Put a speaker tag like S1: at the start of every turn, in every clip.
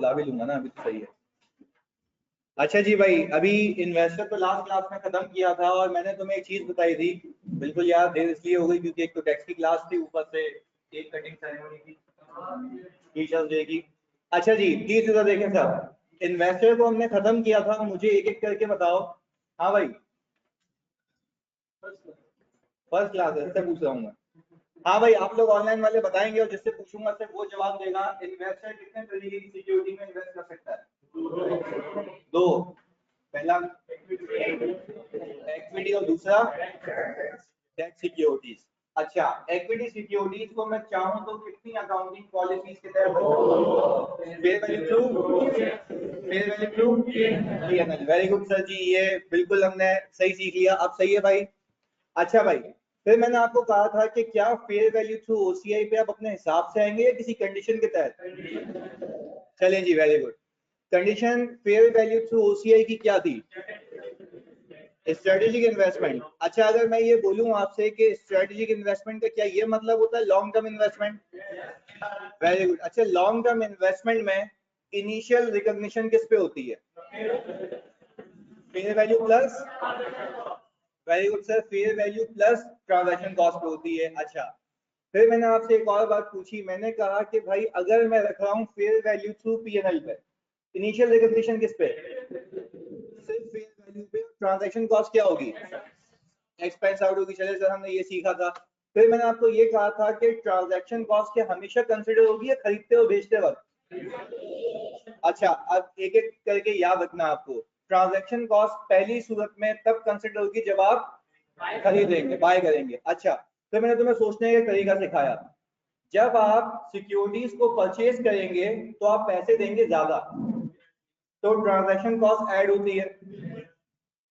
S1: ला भी लूंगा ना, अभी तो सही है। अच्छा जी भाई, अभी इन्वेस्टर तो लास्ट क्लास में खत्म किया था और मैंने तुम्हें एक चीज बताई थी, बिल्कुल यार देर इसलिए हो गई क्योंकि एक तो टैक्स की क्लास थी, ऊपर से केक कटिंग सेरेमनी थी, टीचर्स डे की। अच्छा जी प्लीज इधर देखें सब, इन्वेस्टर को हमने खत्म किया था, मुझे एक एक करके बताओ। हाँ भाई, फर्स्ट क्लास है, इससे पूछ रहा हूँ मैं। हाँ भाई, आप लोग ऑनलाइन वाले बताएंगे और जिससे पूछूंगा सिर्फ वो जवाब देगा। इन्वेस्टर कितने तरीके की सिक्योरिटी में इन्वेस्ट कर सकता है? दो। पहला इक्विटी और दूसरा डेट सिक्योरिटीज। अच्छा, इक्विटी सिक्योरिटीज को मैं चाहूं तो कितनी अकाउंटिंग पॉलिसीज के तहत? Fair value through, fair value through PNL. Very good sir ji, ये बिल्कुल हमने सही सीख लिया, अब सही है भाई। अच्छा भाई, फिर मैंने आपको कहा था कि क्या फेयर वैल्यू थ्रू ओसीआई पे आप अपने हिसाब से आएंगे या किसी कंडीशन के तहत? चलें जी, very good. Condition fair value through OCI की क्या थी? Strategic investment. अच्छा, अगर मैं ये बोलूं आपसे कि स्ट्रेटेजिक इन्वेस्टमेंट का क्या ये मतलब होता है long term investment? Very good. अच्छा, लॉन्ग टर्म इन्वेस्टमेंट में इनिशियल रिकॉग्निशन किस पे होती है? Fair value plus, very good sir, fair value plus transaction cost पे होती है। अच्छा, फिर मैंने आपसे एक और बात पूछी, मैंने कहा कि भाई अगर मैं रख रहा हूँ फेयर वैल्यू थ्रू पीएनएल पे, इनिशियल रिकॉग्निशन किस पे? सिर्फ फेयर वैल्यू पे। ट्रांजैक्शन कॉस्ट क्या होगी? एक्सपेंस आउट होगी। चले सर, हमने ये सीखा था। फिर मैंने आपको ये कहा था कि ट्रांजैक्शन कॉस्ट क्या हमेशा कंसिडर होगी या खरीदते और बेचते वक्त? अच्छा, अब एक एक करके याद रखना आपको। ट्रांजैक्शन कॉस्ट पहली सूरत में तब कंसिडर होगी जब आप खरीदेंगे, बाय करेंगे। अच्छा, फिर मैंने तुम्हें सोचने का तरीका सिखाया। जब आप सिक्योरिटीज को परचेज करेंगे तो आप पैसे देंगे ज्यादा, तो ट्रांजैक्शन कॉस्ट ऐड होती है।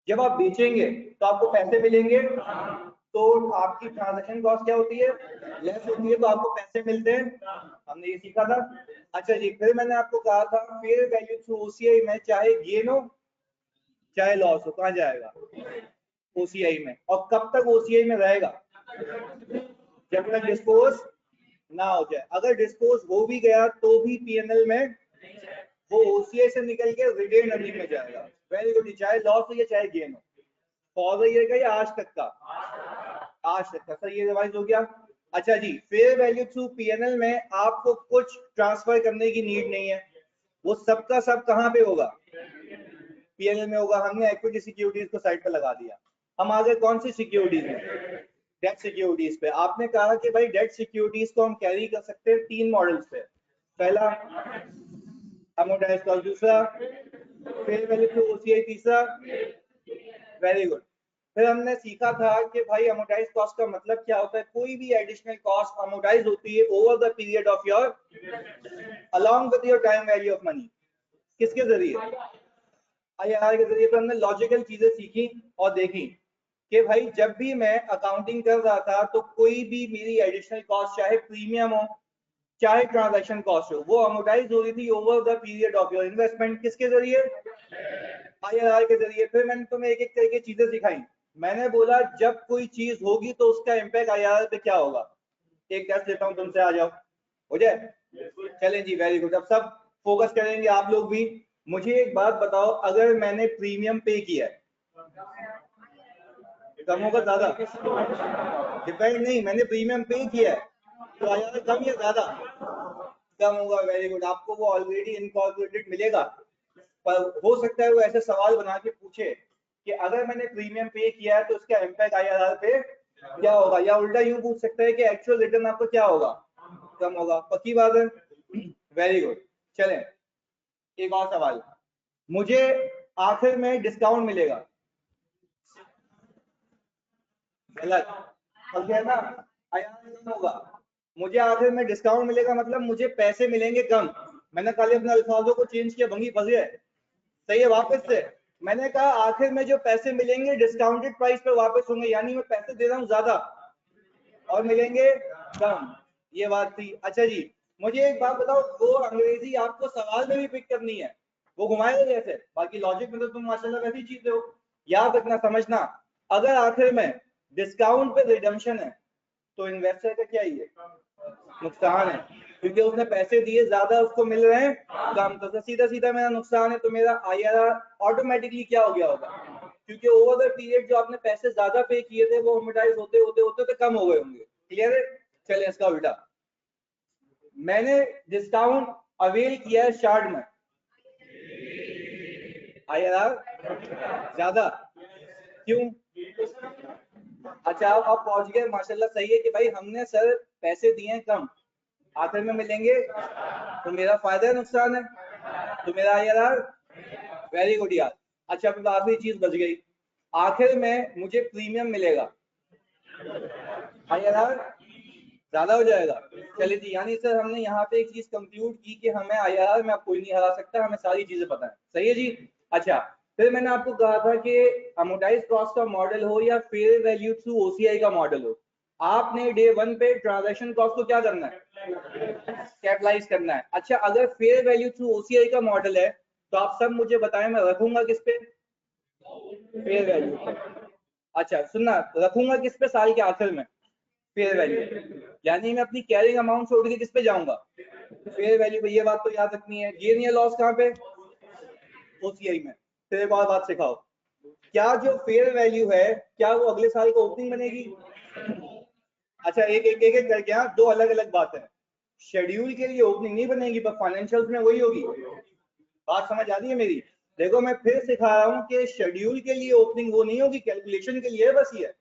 S1: जब आप बेचेंगे तो आपको पैसे मिलेंगे, तो आपकी ट्रांजैक्शन कॉस्ट क्या होती है? लेस होती है, तो आपको पैसे मिलते हैं। हमने ये सीखा था। अच्छा जी, फिर मैंने आपको कहा था फेयर वैल्यू थ्रू ओसीआई में चाहे गेन हो चाहे लॉस हो, कहाँ जाएगा? ओसीआई में। और कब तक ओसीआई में रहेगा? जब तक डिस्पोज ना हो जाए। अगर डिस्पोज हो भी गया तो भी पीएनएल में वो ओसीआई से निकल के रिटेन अर्निंग में जाएगा। वेरी गुड, चाहे लॉस हो या चाहे गेन हो। फॉर द ईयर का या आज तक का? आज तक का। सर ये रिवाइज हो गया। अच्छा जी, फेयर वैल्यू थ्रू पीएनएल में आपको कुछ ट्रांसफर करने की नीड नहीं है, वो सबका सब कहाँ पे होगा? पीएनएल में होगा। हमने इक्विटी सिक्योरिटीज को साइड पे लगा दिया। हम आगे कौन सी सिक्योरिटीज में? डेट सिक्योरिटीज पे। आपने कहा कि भाई डेट सिक्योरिटीज को हम कैरी कर सकते हैं तीन मॉडल्स पे। पहला अमोर्टाइज्ड कॉस्ट, दूसरा फेयर वैल्यू थ्रू ओसीआई, तीसरा। Very good. फिर हमने सीखा था कि भाई अमोर्टाइज कॉस्ट का मतलब क्या होता है? कोई भी एडिशनल कॉस्ट अमोर्टाइज होती है over the period of your along with your time value of money. किसके जरिए? आईआरआर के जरिए। तो हमने लॉजिकल चीजें सीखी और देखी कि भाई जब भी मैं अकाउंटिंग कर रहा था तो कोई भी मेरी एडिशनल कॉस्ट, चाहे प्रीमियम हो चाहे ट्रांजैक्शन कॉस्ट हो, वो अमोर्टाइज हो रही थी over the period of your investment. किसके जरिए? आईआरआर के जरिए। फिर मैंने तुम्हें एक एक करके चीजें सिखाई। मैंने बोला जब कोई चीज होगी तो उसका इम्पैक्ट आईआरआर पे क्या होगा। एक टेस्ट लेता हूँ तुमसे, आ जाओ, हो जाए? चलें जी, वेरी गुड। अब सब फोकस करेंगे, आप लोग भी। मुझे एक बात बताओ, अगर मैंने प्रीमियम पे किया है, कम होगा ज्यादा? डिपेंड नहीं, मैंने प्रीमियम पे किया है तो आईआरआर कम या ज्यादा? कम होगा। Very good. आपको वो ऑलरेडी इनकॉर्पोरेटेड मिलेगा, पर हो सकता है वो ऐसे सवाल बना के पूछे कि अगर मैंने प्रीमियम पे किया है तो उसका इम्पैक्ट आईआरआर पे क्या होगा, या उल्टा यूं पूछ सकता है कि एक्चुअल रिटर्न आपको क्या होगा? कम होगा। पक्की बात है? Very good. चलें, एक और सवाल। मुझे आखिर में डिस्काउंट मिलेगा, गलत। अब क्या ना, आईआरआर कम होगा। मुझे आखिर में डिस्काउंट मिलेगा मतलब मुझे पैसे मिलेंगे कम। मैंने खाली अपने अल्फाजों को चेंज किया, भंगी फंस गए। सही है, वापस से। मैंने कहा आखिर में जो पैसे मिलेंगे डिस्काउंटेड प्राइस पे वापस होंगे, यानी मैं पैसे दे रहा हूँ ज्यादा और मिलेंगे कम। ये बात थी। अच्छा जी, मुझे एक बात बताओ, वो अंग्रेजी आपको सवाल में भी पिक करनी है, वो घुमाएगा जैसे, बाकी लॉजिक में तो तुम माशाल्लाह वैसी चीजें हो। याद रखना, समझना। अगर आखिर में डिस्काउंट पे रिडम्पशन है तो इन्वेस्टर का क्या ही है? नुकसान है। क्योंकि उसने पैसे दिए ज्यादा, उसको मिल रहे हैं कम, तो सीधा सीधा मेरा नुकसान है। तो मेरा IRR ऑटोमेटिकली क्या हो गया होगा, क्योंकि ओवर द पीरियड जो आपने पैसे ज्यादा पे किए थे वो अमोर्टाइज होते होते होते तो कम हो गए होंगे। क्लियर है? चलिए इसका उल्टा, मैंने डिस्काउंट अवेल किया है शॉर्ट में, IRR ज्यादा, क्यों? अच्छा आप पहुंच गए, माशाल्लाह सही है कि भाई हमने सर पैसे दिए हैं कम, आखिर में मिलेंगे, तो मेरा फायदा है नुकसान है, तो मेरा IRR वेरी गुड यार। अच्छा फिर आखिरी चीज बच गई, आखिर में मुझे प्रीमियम मिलेगा, IRR ज्यादा हो जाएगा। चलिए जी, यानी सर हमने यहाँ पे एक चीज कंक्लूड की कि हमें IRR में अब कोई नहीं हरा सकता, हमें सारी चीजें पता है। सही है जी। अच्छा फिर मैंने आपको कहा था कि अमोर्टाइज कॉस्ट का मॉडल हो या फेयर वैल्यू थ्रू OCI का मॉडल हो, आपने डे 1 पे ट्रांजैक्शन कॉस्ट को क्या करना है, कैपिटलाइज करना है। अच्छा अगर फेयर वैल्यू थ्रू OCI का मॉडल है तो आप सब मुझे बताएं मैं रखूंगा किस पे, फेयर वैल्यू पे। अच्छा सुनना, रखूंगा किस पे, साल के आखिर में फेयर वैल्यू, यानी मैं अपनी कैरिंग अमाउंट छोड़ के किस पे जाऊंगा, फेयर वैल्यू पे। ये बात तो याद रखनी है। गेन या लॉस कहाँ पे, OCI में। फिर एक और बात सिखाओ, क्या जो फेयर वैल्यू है क्या वो अगले साल को ओपनिंग बनेगी? अच्छा एक एक एक, एक करके, हाँ दो अलग अलग बात है, शेड्यूल के लिए ओपनिंग नहीं बनेगी पर फाइनेंशियल्स में वही होगी। बात समझ आ रही है मेरी? देखो मैं फिर सिखा रहा हूँ कि शेड्यूल के लिए ओपनिंग वो नहीं होगी, कैलकुलेशन के लिए है बस ये,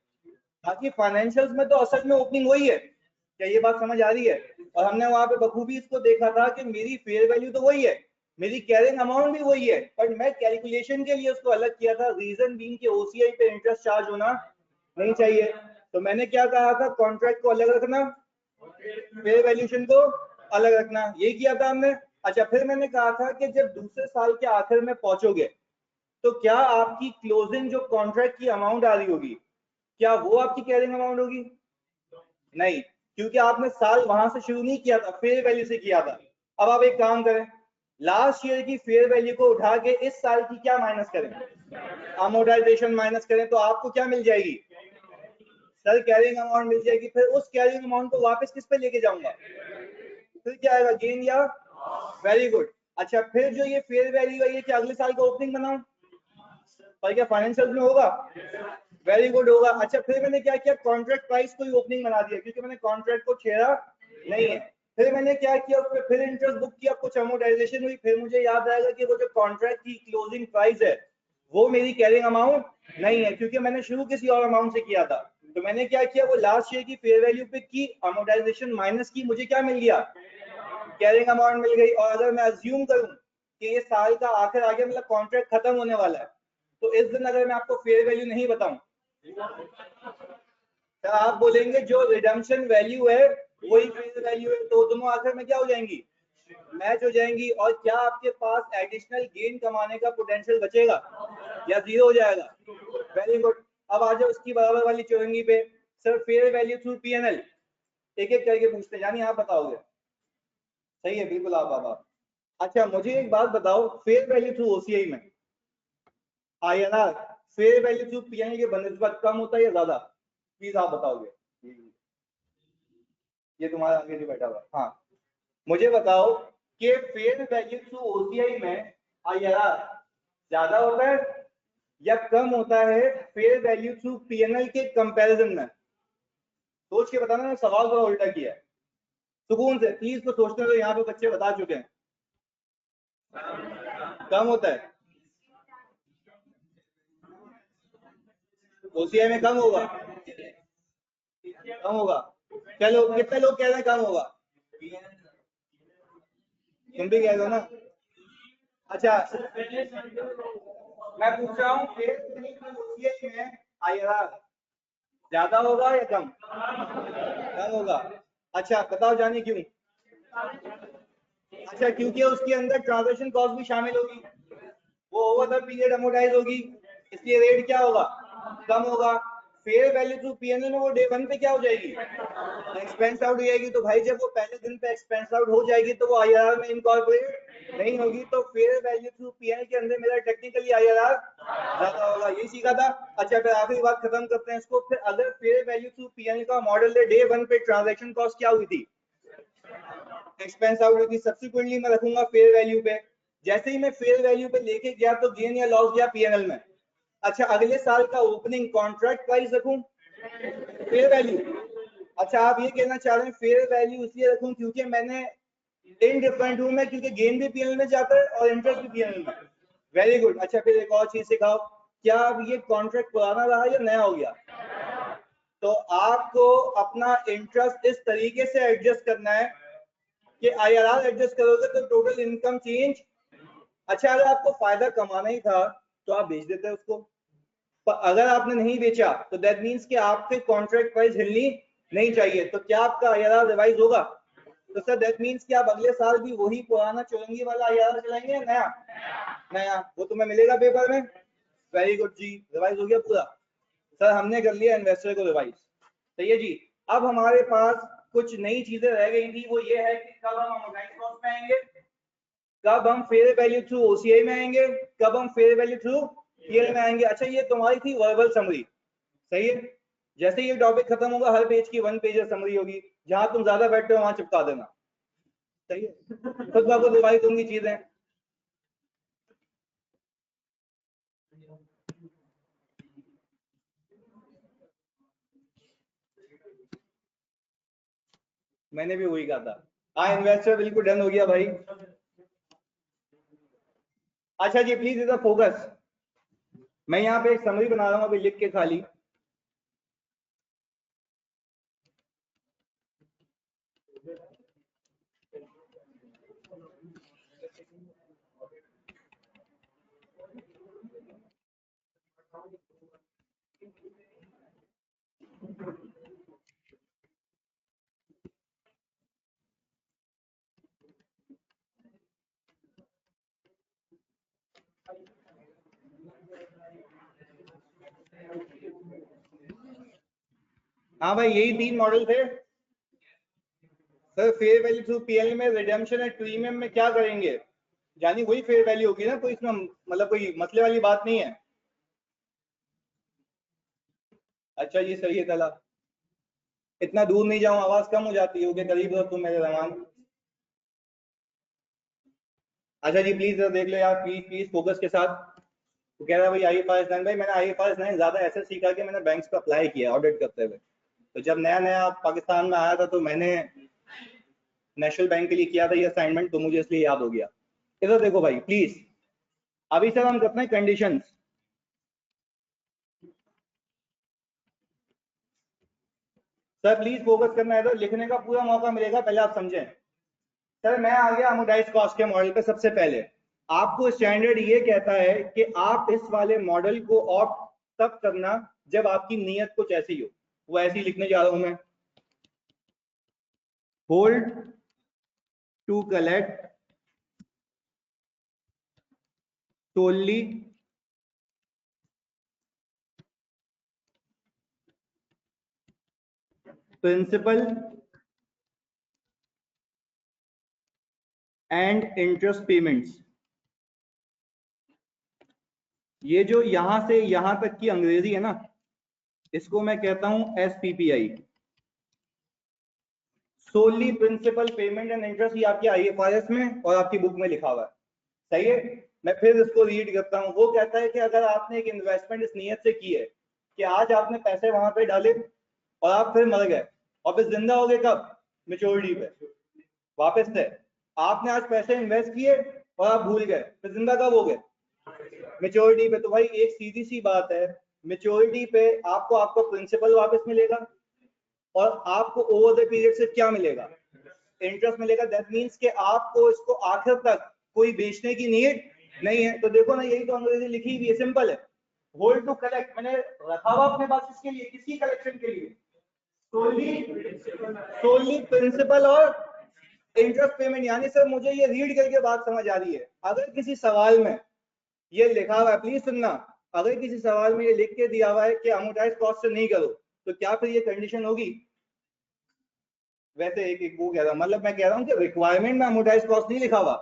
S1: बाकी फाइनेंशियल्स में तो असल में ओपनिंग वही है। क्या ये बात समझ आ रही है? और हमने वहां पे बखूबी इसको देखा था कि मेरी फेयर वैल्यू तो वही है, मेरी कैरिंग अमाउंट भी वही है, पर मैं कैलकुलेशन के लिए उसको अलग किया था, रीजन बीइंग कि OCI पे इंटरेस्ट चार्ज होना नहीं चाहिए। तो मैंने क्या कहा था, कॉन्ट्रैक्ट को अलग रखना, फेयर वैल्यूएशन को अलग रखना, यही किया था हमने। अच्छा फिर मैंने कहा था कि जब दूसरे साल के आखिर में पहुंचोगे तो क्या आपकी क्लोजिंग जो कॉन्ट्रैक्ट की अमाउंट आ रही होगी, क्या वो आपकी कैरिंग अमाउंट होगी? नहीं, क्योंकि आपने साल वहां से शुरू नहीं किया था, फेयर वैल्यू से किया था। अब आप एक काम करें, लास्ट ईयर की फेयर वैल्यू को उठा के इस साल की क्या माइनस करें, अमोर्टाइजेशन माइनस करें, तो आपको क्या मिल जाएगी, सर कैरिंग अमाउंट मिल जाएगी। फिर उस कैरिंग अमाउंट को वापस किस पे लेके जाऊंगा, फिर क्या आएगा, गेन या, वेरी गुड। अच्छा फिर जो ये फेयर वैल्यू है ये क्या अगले साल का ओपनिंग बनाऊं, पर क्या फाइनेंशियल में होगा, वेरी गुड होगा। अच्छा फिर मैंने क्या किया, कॉन्ट्रैक्ट प्राइस को ही ओपनिंग बना दिया क्योंकि मैंने कॉन्ट्रैक्ट को छेड़ा नहीं है। फिर मैंने क्या किया, उस पर फिर इंटरेस्ट बुक किया, कुछ अमोर्टाइजेशन हुई, फिर मुझे याद आएगा कि वो जो कॉन्ट्रैक्ट की क्लोजिंग प्राइस है वो मेरी कैरिंग अमाउंट नहीं है, क्योंकि मैंने शुरू किसी और अमाउंट से किया था। तो मैंने क्या किया, वो लास्ट ईयर की फेयर वैल्यू पे की, अमोर्टाइजेशन माइनस की, मुझे क्या मिल गया, कैरिंग अमाउंट मिल गई। और अगर मैं अज्यूम करूं कि ये साल का आखिर आ गया, मतलब कॉन्ट्रैक्ट खत्म होने वाला है, तो इस दिन अगर मैं आपको फेयर वैल्यू नहीं बताऊं तो आप बोलेंगे जो रिडम्पशन वैल्यू है वही फेयर वैल्यू है, तो दोनों आखिर में क्या हो जाएंगी, मैच हो जाएंगी। और क्या आपके पास एडिशनल गेन कमाने का पोटेंशियल बचेगा या जीरो हो जाएगा? Very good. अब आ जाओ उसकी बराबर वाली चौरंगी पे, sir fair value through PNL, एक एक करके पूछते हैं, यानी आप बताओगे। सही है, बिल्कुल आप। अच्छा मुझे एक बात बताओ, फेयर वैल्यू थ्रू OCI में INR fair value through PNL के बनस्बत कम होता है या ज्यादा, प्लीज आप बताओगे। ये तुम्हारा आगे जो बैठा हुआ, हाँ मुझे बताओ कि फेयर वैल्यू थ्रू OCI में IRR ज्यादा होता है या कम होता है फेयर वैल्यू थ्रू PNL के कंपैरिजन में? सोच के बताना, सवाल थोड़ा उल्टा किया है, सुकून से प्लीज को सोचने दो, यहाँ पे बच्चे बता चुके हैं, कम होता है, OCI में कम होगा, कम होगा। चलो कितने लोग कह रहे हैं कम होगा, तुम भी कह रहे हो ना। अच्छा मैं पूछ रहा हूँ OCI में IRR ज्यादा होगा या कम, कम होगा। अच्छा बताओ जाने क्यों? अच्छा क्योंकि उसके अंदर ट्रांजैक्शन कॉस्ट भी शामिल होगी, वो ओवर द पीरियड अमोर्टाइज होगी, इसलिए रेट क्या होगा, कम होगा। फेयर वैल्यू थ्रू PNL में वो डे 1 पे क्या हो जाएगी, एक्सपेंस आउट हो जाएगी। तो भाई जब वो पहले दिन पे एक्सपेंस आउट हो जाएगी तो वो IRR में इनकॉर्पोरेट नहीं होगी, तो फेयर वैल्यू थ्रू PNL के अंदर मेरा टेक्निकली IRR ज्यादा होगा, यही सीखा था। अच्छा फिर आखिरी बात खत्म करते हैं इसको, फिर अगर फेयर वैल्यू थ्रू PNL का मॉडल है, डे 1 पे ट्रांजैक्शन कॉस्ट क्या हुई थी, एक्सपेंस आउट हुई थी, सब्सिक्वेंटली मैं रखूंगा फेयर वैल्यू पे। जैसे ही मैं फेयर वैल्यू पे लेके गया तो गेन या लॉस गया पीएनएल में। अच्छा, अगले साल का ओपनिंग कॉन्ट्रैक्ट प्राइस रखूं फेयर वैल्यू। अच्छा, आप ये कहना चाह रहे हैं फेयर वैल्यू इसलिए रखूं क्योंकि मैंने इनडिफरेंट हूं मैं, क्योंकि गेन भी पीएनएल में जाता है और इंटरेस्ट भी पीएनएल में। Very good. अच्छा, फिर एक और चीज सिखाओ, क्या अब ये कॉन्ट्रैक्ट पुराना रहा या नया हो गया? तो आपको अपना इंटरेस्ट इस तरीके से एडजस्ट करना है कि आईआरआर एडजस्ट करोगे तो टोटल इनकम चेंज। अच्छा, अगर आपको फायदा कमाना ही था तो आप बेच देते उसको, पर अगर आपने नहीं बेचा तो दैट मींस कि आपके कॉन्ट्रैक्ट प्राइस हिलनी नहीं चाहिए। तो क्या आपका आईआरआर रिवाइज होगा? तो सर दैट मींस कि आप अगले साल भी वही पुराना चुरंगी वाला आईआरआर चलाएंगे या नया? नया। वो तुम्हें मिलेगा पेपर में। वेरी गुड जी, रिवाइज हो गया पूरा। सर हमने कर लिया इन्वेस्टर को रिवाइज। सही है जी। अब हमारे पास कुछ नई चीजें रह गई थी, वो ये है कि कब हम अमोर्टाइज्ड कॉस्ट में आएंगे, कब हम फेयर वैल्यू थ्रू ओसीआई में आएंगे, कब हम फेयर वैल्यू थ्रू पीएल में आएंगे। अच्छा, ये तुम्हारी थी वर्बल समरी। सही है। जैसे ये टॉपिक खत्म होगा हर पेज की 1 पेज समरी होगी, जहां तुम ज्यादा बैठे हो वहां चिपका देना। सही है। खुद आपको रिवाइज होंगी चीजें। मैंने भी वही कहा था। हाँ, इन्वेस्टर बिल्कुल डन हो गया भाई। अच्छा जी, प्लीज इधर फोकस। मैं यहाँ पे एक समरी बना रहा हूँ अभी लिख के खाली। हाँ भाई, यही 3 मॉडल थे sir. Fair value through PL में रिडेम्पशन एट प्रीमियम में क्या करेंगे, यानी वही फेयर वैल्यू होगी ना, कोई इसमें मतलब कोई मसले वाली बात नहीं है। अच्छा जी, सही है। तला इतना दूर नहीं जाऊं, आवाज कम हो जाती है, करीब हो तुम मेरे रहमान। अच्छा जी, प्लीज देख लो यार, प्लीज प्लीज फोकस के साथ। तो कह रहा है भाई IFRS 9, भाई मैंने IFRS 9 ज्यादा ऐसे सीखा कि मैंने बैंक्स पे अप्लाई किया ऑडिट करते हुए। तो जब नया नया पाकिस्तान में आया था तो मैंने नेशनल बैंक के लिए किया था ये असाइनमेंट, तो मुझे इसलिए याद हो गया। इधर देखो भाई प्लीज। अभी सर हम करते हैं कंडीशंस। सर प्लीज फोकस करना है, तो लिखने का पूरा मौका मिलेगा, पहले आप समझें। सर मैं आ गया अमोर्टाइज्ड कॉस्ट के मॉडल पे। सबसे पहले आपको स्टैंडर्ड ये कहता है कि आप इस वाले मॉडल को ऑप्ट तब करना जब आपकी नीयत कुछ ऐसी हो। वो ऐसी लिखने जा रहा हूं मैं। Hold to collect solely principal and interest payments। ये जो यहां से यहां तक की अंग्रेजी है ना, इसको मैं कहता हूं SPPI, solely principal payment and interest. ये आपकी IFRS में और आपकी बुक में लिखा हुआ है। सही है। मैं फिर इसको रीड करता हूँ। वो कहता है कि अगर आपने एक इन्वेस्टमेंट इस नीयत से की है कि आज आपने पैसे वहां पे डाले और आप फिर मर गए और फिर जिंदा हो गए कब? मेच्योरिटी पे वापस से। आपने आज पैसे इन्वेस्ट किए और आप भूल गए, फिर जिंदा कब हो गए? मेच्योरिटी पे। तो भाई एक सीधी सी बात है, मेच्योरिटी पे आपको आपका प्रिंसिपल वापस मिलेगा और आपको ओवर द पीरियड से क्या मिलेगा? इंटरेस्ट मिलेगा। दैट मींस कि आपको इसको आखिर तक कोई बेचने की नीड नहीं है। तो देखो ना, यही तो अंग्रेजी लिखी हुई है, सिंपल है। होल्ड टू कलेक्ट मैंने रखा हुआ अपने पास इसके लिए, किसकी कलेक्शन के लिए? सोली प्रिंसिपल और इंटरेस्ट पेमेंट। यानी सर मुझे ये रीड करके बात समझ आ रही है, अगर किसी सवाल में ये लिखा हुआ है, प्लीज सुनना, अगर किसी सवाल में ये लिख के दिया हुआ है कि अमोर्टाइज्ड कॉस्ट से नहीं करो, तो क्या फिर ये कंडीशन होगी? वैसे एक एक वो कह रहा हूं, मतलब मैं कह रहा हूँ कि रिक्वायरमेंट में अमोर्टाइज्ड कॉस्ट नहीं लिखा हुआ,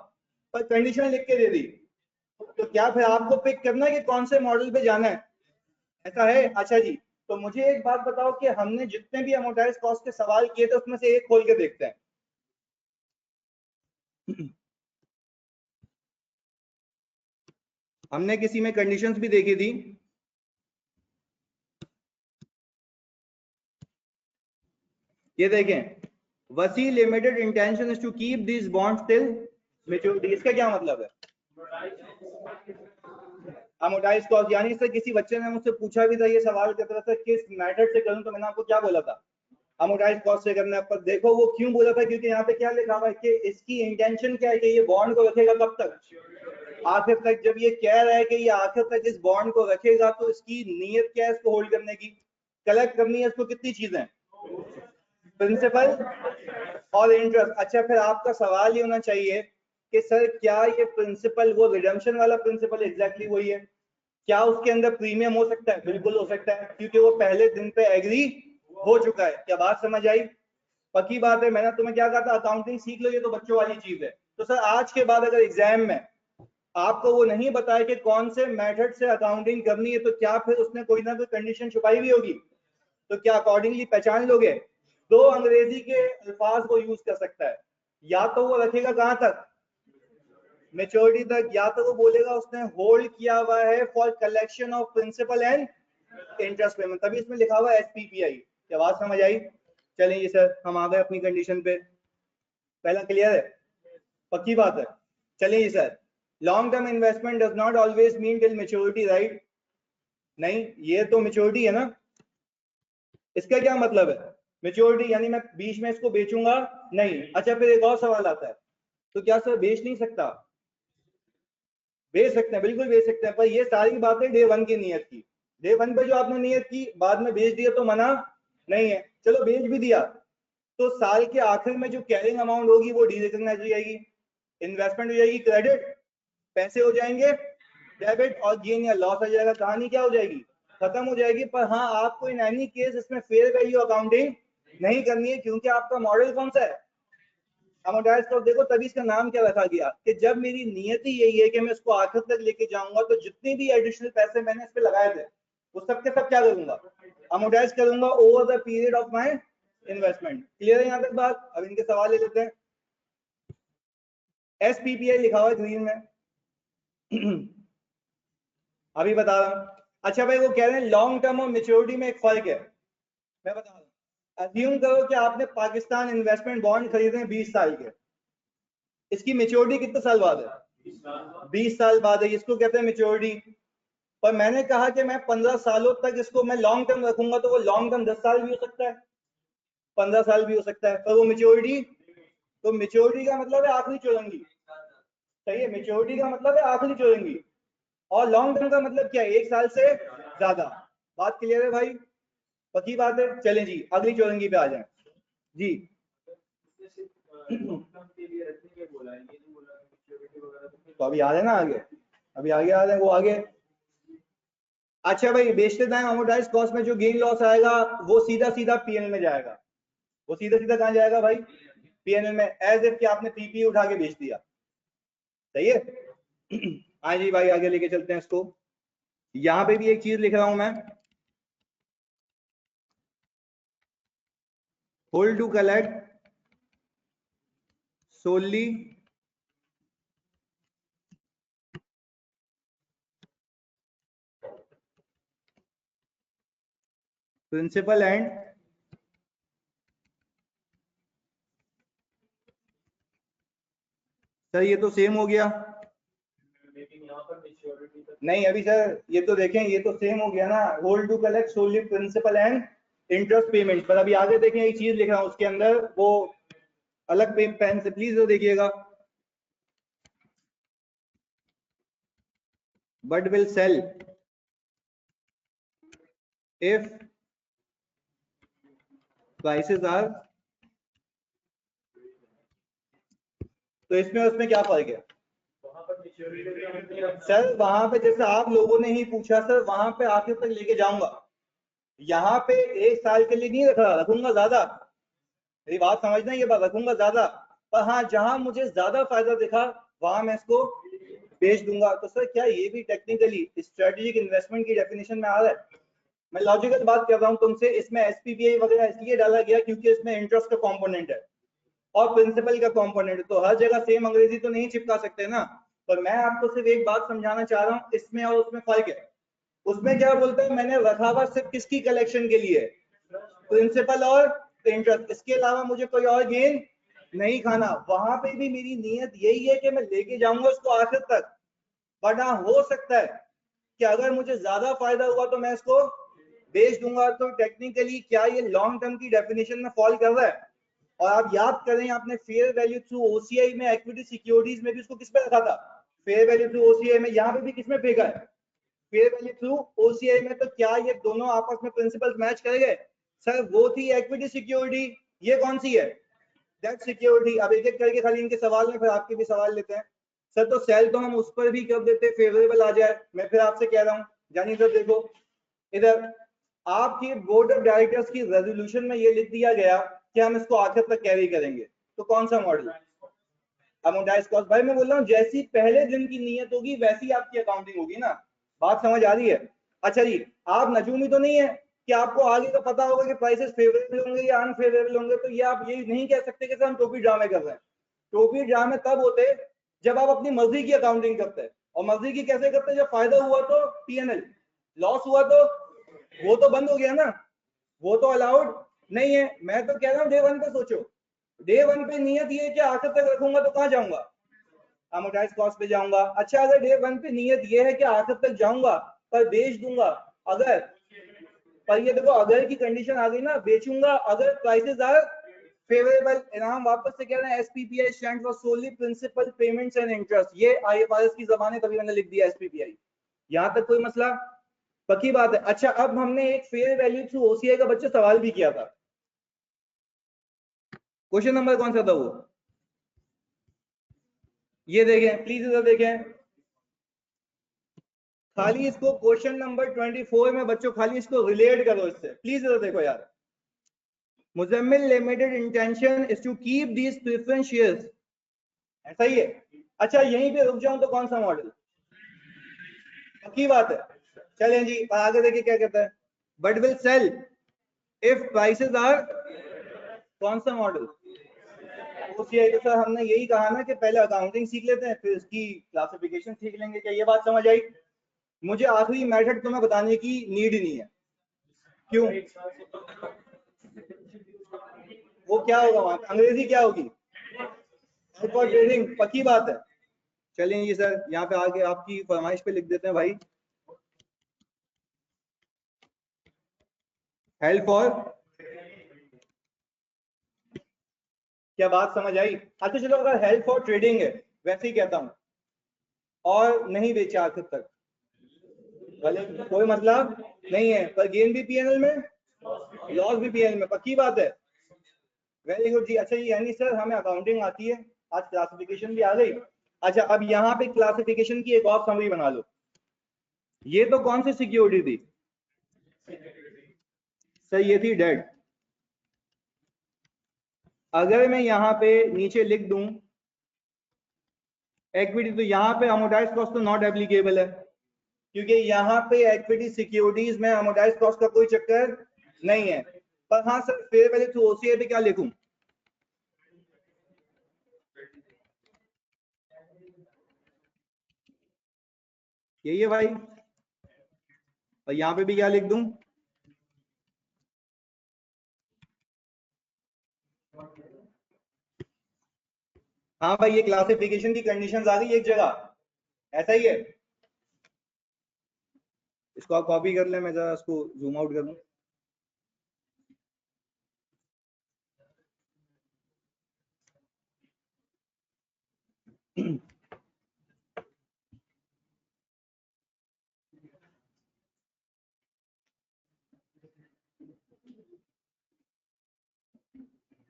S1: पर कंडीशन लिख के दे दी, तो क्या फिर आपको पिक करना है कि कौन से मॉडल पे जाना है? ऐसा है। अच्छा जी, तो मुझे एक बात बताओ कि हमने जितने भी अमोर्टाइज्ड कॉस्ट के सवाल किए थे उसमें से एक खोल के देखते हैं। हमने किसी में कंडीशंस भी देखी थी। ये देखें, Wasi limited intention is to keep this bonds till maturity. इसका क्या मतलब है? अमोर्टाइज कॉस्ट, यानी सर किसी बच्चे ने मुझसे पूछा भी था ये सवाल करता था किस मेथड से करूं, तो मैंने आपको क्या बोला था? अमोर्टाइज कॉस्ट से करना है। पर देखो वो क्यों बोला था, क्योंकि यहाँ पे क्या लिखा हुआ है कि इसकी इंटेंशन क्या है कि ये बॉन्ड को रखेगा कब तक? आखिर तक। जब ये कह रहा है कि ये आखिर तक इस बॉन्ड को रखेगा, तो इसकी नीयत क्या है इसको होल्ड करने की? कलेक्ट करनी है इसको कितनी चीजें? प्रिंसिपल और इंटरेस्ट। अच्छा, फिर आपका सवाल ये होना चाहिए कि सर क्या ये प्रिंसिपल वो रिडम्पशन वाला प्रिंसिपल एग्जैक्टली वही है? क्या उसके अंदर प्रीमियम हो सकता है? बिल्कुल हो सकता है, क्योंकि वो पहले दिन पे एग्री हो चुका है। क्या बात समझ आई? पक्की बात है। मैंने तुम्हें क्या कहा था, अकाउंटिंग सीख लो, ये तो बच्चों वाली चीज है। तो सर आज के बाद अगर एग्जाम में आपको वो नहीं बताया कि कौन से मेथड से अकाउंटिंग करनी है, तो क्या फिर उसने कोई ना कोई कंडीशन छुपाई हुई होगी? तो क्या अकॉर्डिंगली पहचान लोगे? दो अंग्रेजी के अल्फाज वो यूज कर सकता है। या तो वो रखेगा कहां तक? मेच्योरिटी तक। या तो वो बोलेगा उसने होल्ड किया हुआ है for collection of principal and interest payment, तभी इसमें लिखा हुआ है एसपीपीआई। क्या बात समझ आई? चलिए सर, हम आ गए अपनी कंडीशन पे। पहला क्लियर है? पक्की बात है। चलिए sir, long term investment does not always mean till maturity, right? नहीं, ये तो मेच्योरिटी है ना। इसका क्या मतलब है? मेच्योरिटी यानी मैं बीच में इसको बेचूंगा नहीं। अच्छा, फिर एक और सवाल आता है, तो क्या सर बेच नहीं सकता? बेच सकते हैं, बिल्कुल बेच सकते हैं। पर ये सारी बातें डे वन की नियत की। डे वन पे जो आपने नियत की, बाद में बेच दिया तो मना नहीं है। चलो बेच भी दिया, तो साल के आखिर में जो कैरिंग अमाउंट होगी वो डीरिकॉग्नाइज हो जाएगी, इन्वेस्टमेंट हो जाएगी क्रेडिट, पैसे हो जाएंगे डेबिट, और गेन या लॉस हो जाएगा, कहानी क्या हो जाएगी? खत्म हो जाएगी। पर हाँ, आपको इन एनी केस इसमें फेयर वैल्यू अकाउंटिंग नहीं करनी है, क्योंकि आपका मॉडल कौन सा है? Amortise cost. देखो तभी इसका नाम क्या रखा गया कि जब मेरी नियत ही यही है कि मैं इसको आखिर तक लेके जाऊंगा, तो जितने भी एडिशनल पैसे मैंने इस पे लगाए थे वो सब के सब क्या करूंगा? अमोर्टाइज करूंगा over the period of my investment. Clear है यहाँ तक बात? अब इनके सवाल ले लेते हैं। एसपीपीआई लिखा हुआ है ग्रीन में। अभी बता रहा हूं। अच्छा भाई, वो कह रहे हैं लॉन्ग टर्म और मेच्योरिटी में एक फर्क है। मैं बता रहा हूं। अज्यूम करो कि आपने पाकिस्तान इन्वेस्टमेंट बॉन्ड खरीदे हैं 20 साल के। इसकी मेच्योरिटी कितने साल बाद है? 20 साल बाद है। इसको कहते हैं मेच्योरिटी। पर मैंने कहा कि मैं 15 सालों तक इसको मैं लॉन्ग टर्म रखूंगा, तो वो लॉन्ग टर्म 10 साल भी हो सकता है, 15 साल भी हो सकता है, पर वो मेच्योरिटी। तो मेच्योरिटी का मतलब है आखिरी चौरंगी। सही है, मेच्योरिटी का मतलब है आखिरी चौरंगी। और लॉन्ग टर्म का मतलब क्या है? 1 साल से ज्यादा। बात क्लियर है भाई? पक्की बात है। चलें जी, अगली चौरंगी पे आ जाए जी। तो अभी आ रहे ना आगे, अभी आगे आ रहे हैं वो आगे। अच्छा भाई, बेचते टाइम अमोर्टाइज कॉस्ट में जो गेन लॉस आएगा वो सीधा सीधा पीएनएल में जाएगा। वो सीधा सीधा कहां जाएगा भाई? पीएनएल में, एज इफ कि आपने पीपी उठा के बेच दिया। सही है। हाँ जी भाई, आगे लेके चलते हैं इसको। यहाँ पे भी एक चीज लिख रहा हूं मैं, hold to collect solely principal and sir ये तो सेम हो गया। नहीं अभी सर, ये तो देखें, ये तो सेम हो गया ना, hold to collect solely principal and interest payment. पर अभी आगे देखें, एक चीज लिख रहा हूं उसके अंदर, वो अलग पेन से प्लीज देखिएगा। But will sell if prices are. तो इसमें उसमें क्या फर्क है? सर वहां पे जैसे आप लोगों ने ही पूछा, सर वहां पे आखिर तक लेके जाऊंगा। यहाँ पे 1 साल के लिए नहीं रख रहा, रखूंगा ज्यादा। मेरी बात समझना, ये बात रखूंगा ज्यादा। पर हाँ, जहां मुझे ज्यादा फायदा दिखा वहां मैं इसको बेच दूंगा। तो सर क्या ये भी टेक्निकली स्ट्रेटेजिक इन्वेस्टमेंट की डेफिनेशन में आ रहा है? मैं लॉजिकल बात कर रहा हूं तुमसे। इसमें एसपीपीआई वगैरह इसलिए डाला गया क्योंकि इसमें इंटरेस्ट का कंपोनेंट है, और प्रिंसिपल का कंपोनेंट, तो हर जगह सेम अंग्रेजी तो नहीं चिपका सकते ना। पर मैं आपको सिर्फ एक बात समझाना चाह रहा हूँ, इसमें और उसमें फर्क है। उसमें क्या बोलता है, मैंने रखा हुआ सिर्फ किसकी कलेक्शन के लिए, प्रिंसिपल और इंटरेस्ट, इसके अलावा मुझे कोई और गेन नहीं खाना। वहां पे भी मेरी नीयत यही है कि मैं लेके जाऊंगा उसको आखिर तक। बट हाँ, हो सकता है कि अगर मुझे ज्यादा फायदा हुआ तो मैं इसको बेच दूंगा। तो टेक्निकली क्या ये लॉन्ग टर्म की डेफिनेशन में फॉल कर रहा है? और आप याद करें, आपने फेयर वैल्यू थ्रू ओसीआई में इक्विटी सिक्योरिटीज में भी उसको किस पे रखा था, फेयर वैल्यू थ्रू ओसीआई में। यहाँ पे भी किसमें फेंका है, फेयर वैल्यू थ्रू ओसीआई में। तो क्या ये दोनों आपस में प्रिंसिपल्स मैच करेंगे? सर वो थी इक्विटी सिक्योरिटी, ये कौन सी है, डेट सिक्योरिटी। अब एक एक करके खाली इनके सवाल में फिर आपके भी सवाल लेते हैं। सर तो सेल तो हम उस पर भी कर देते, फेवरेबल आ जाए। मैं फिर आपसे कह रहा हूँ, जानिए सर देखो इधर आपकी बोर्ड ऑफ डायरेक्टर्स की रेजोल्यूशन में ये लिख दिया गया कि हम इसको आखिर तक कैरी करेंगे। तो कौन सा मॉडल, अमोडाइज कॉस्ट। भाई मैं बोल रहा हूँ जैसी पहले दिन की नीयत होगी वैसी आपकी अकाउंटिंग होगी ना, बात समझ आ रही है? अच्छा जी, आप नजूमी तो नहीं है कि आपको आगे का पता होगा कि प्राइसेस फेवरेबल होंगे या अनफेवरेबल होंगे, तो ये आप ये नहीं कह सकते कि हम टोपी ड्रामे कर रहे हैं। टोपी ड्रामे तब होते जब आप अपनी मर्जी की अकाउंटिंग करते हैं। और मर्जी की कैसे करते हैं, जब फायदा हुआ तो पीएनएल, लॉस हुआ तो वो तो बंद हो गया ना, वो तो अलाउड नहीं है। मैं तो कह रहा हूँ डे वन पे सोचो, डे वन पे नियत ये कि आखिर तक रखूंगा तो कहाँ जाऊंगा, अमोर्टाइज कॉस्ट पे जाऊंगा। अच्छा अगर डे वन पे नियत ये है कि आखिर तक जाऊंगा पर बेच दूंगा, अगर, पर ये देखो अगर की कंडीशन आ गई ना, बेचूंगा अगर प्राइसेस आर फेवरेबल। इनाम वापस से कह रहे हैं, SPPI stand for solely principal payments and interest, ये आईएफआरएस की जबान है तभी मैंने लिख दिया एसपीपीआई। यहां तक कोई मसला, पक्की बात है। अच्छा अब हमने एक फेयर वैल्यू थ्रू ओसीआई का बच्चे सवाल भी किया था, क्वेश्चन नंबर कौन सा था वो, ये देखें प्लीज, इधर देखें खाली इसको, क्वेश्चन नंबर 24 में बच्चों खाली इसको रिलेट करो इससे, प्लीज इधर देखो यार। Muzammil limited intention is to keep these preference shares, ऐसा ही है। अच्छा यहीं पे रुक जाऊं तो कौन सा मॉडल, पक्की बात है। चलें जी आगे देखिए क्या कहता है, but will sell if prices are, कौन सा मॉडल, ओसीआई। तो सर हमने यही कहा ना कि पहले अकाउंटिंग सीख लेते हैं फिर इसकी क्लासिफिकेशन सीख लेंगे, क्या ये बात समझ आई? मुझे आखिरी मेथड तुम्हें बताने की नीड ही नहीं है, क्यों, वो क्या होगा वहां अंग्रेजी क्या होगी, फॉर ट्रेडिंग, पक्की बात है। चलिए जी सर यहाँ पे आगे आपकी फरमाइश पे लिख देते हैं भाई, हेल्प फॉर, क्या बात समझ आई? अच्छा चलो अगर हेल्प फॉर ट्रेडिंग है वैसे ही कहता हूँ, और नहीं बेचा आखिर तक, भले कोई मतलब नहीं है, पर गेन भी पीएनएल में, लॉस भी पीएनएल में, पक्की बात है। वेरी गुड जी। अच्छा ये यानी सर हमें अकाउंटिंग आती है, आज क्लासिफिकेशन भी आ गई। अच्छा अब यहाँ पे क्लासिफिकेशन की एक और समरी बना लो, ये तो कौन सी सिक्योरिटी थी सर, ये थी डेट। अगर मैं यहाँ पे नीचे लिख दूं इक्विटी, तो यहाँ पे अमोर्टाइज कॉस्ट तो नॉट एप्लीकेबल है, क्योंकि यहाँ पे इक्विटी सिक्योरिटीज में अमोर्टाइज कॉस्ट का कोई चक्कर नहीं है। पर हाँ sir fair value to OCI पे क्या लिखूं, यही है भाई, और यहाँ पे भी क्या लिख दूं, हाँ भाई ये क्लासिफिकेशन की कंडीशंस आ गई एक जगह, ऐसा ही है। इसको आप कॉपी कर लें, मैं जरा इसको जूम आउट कर दूं।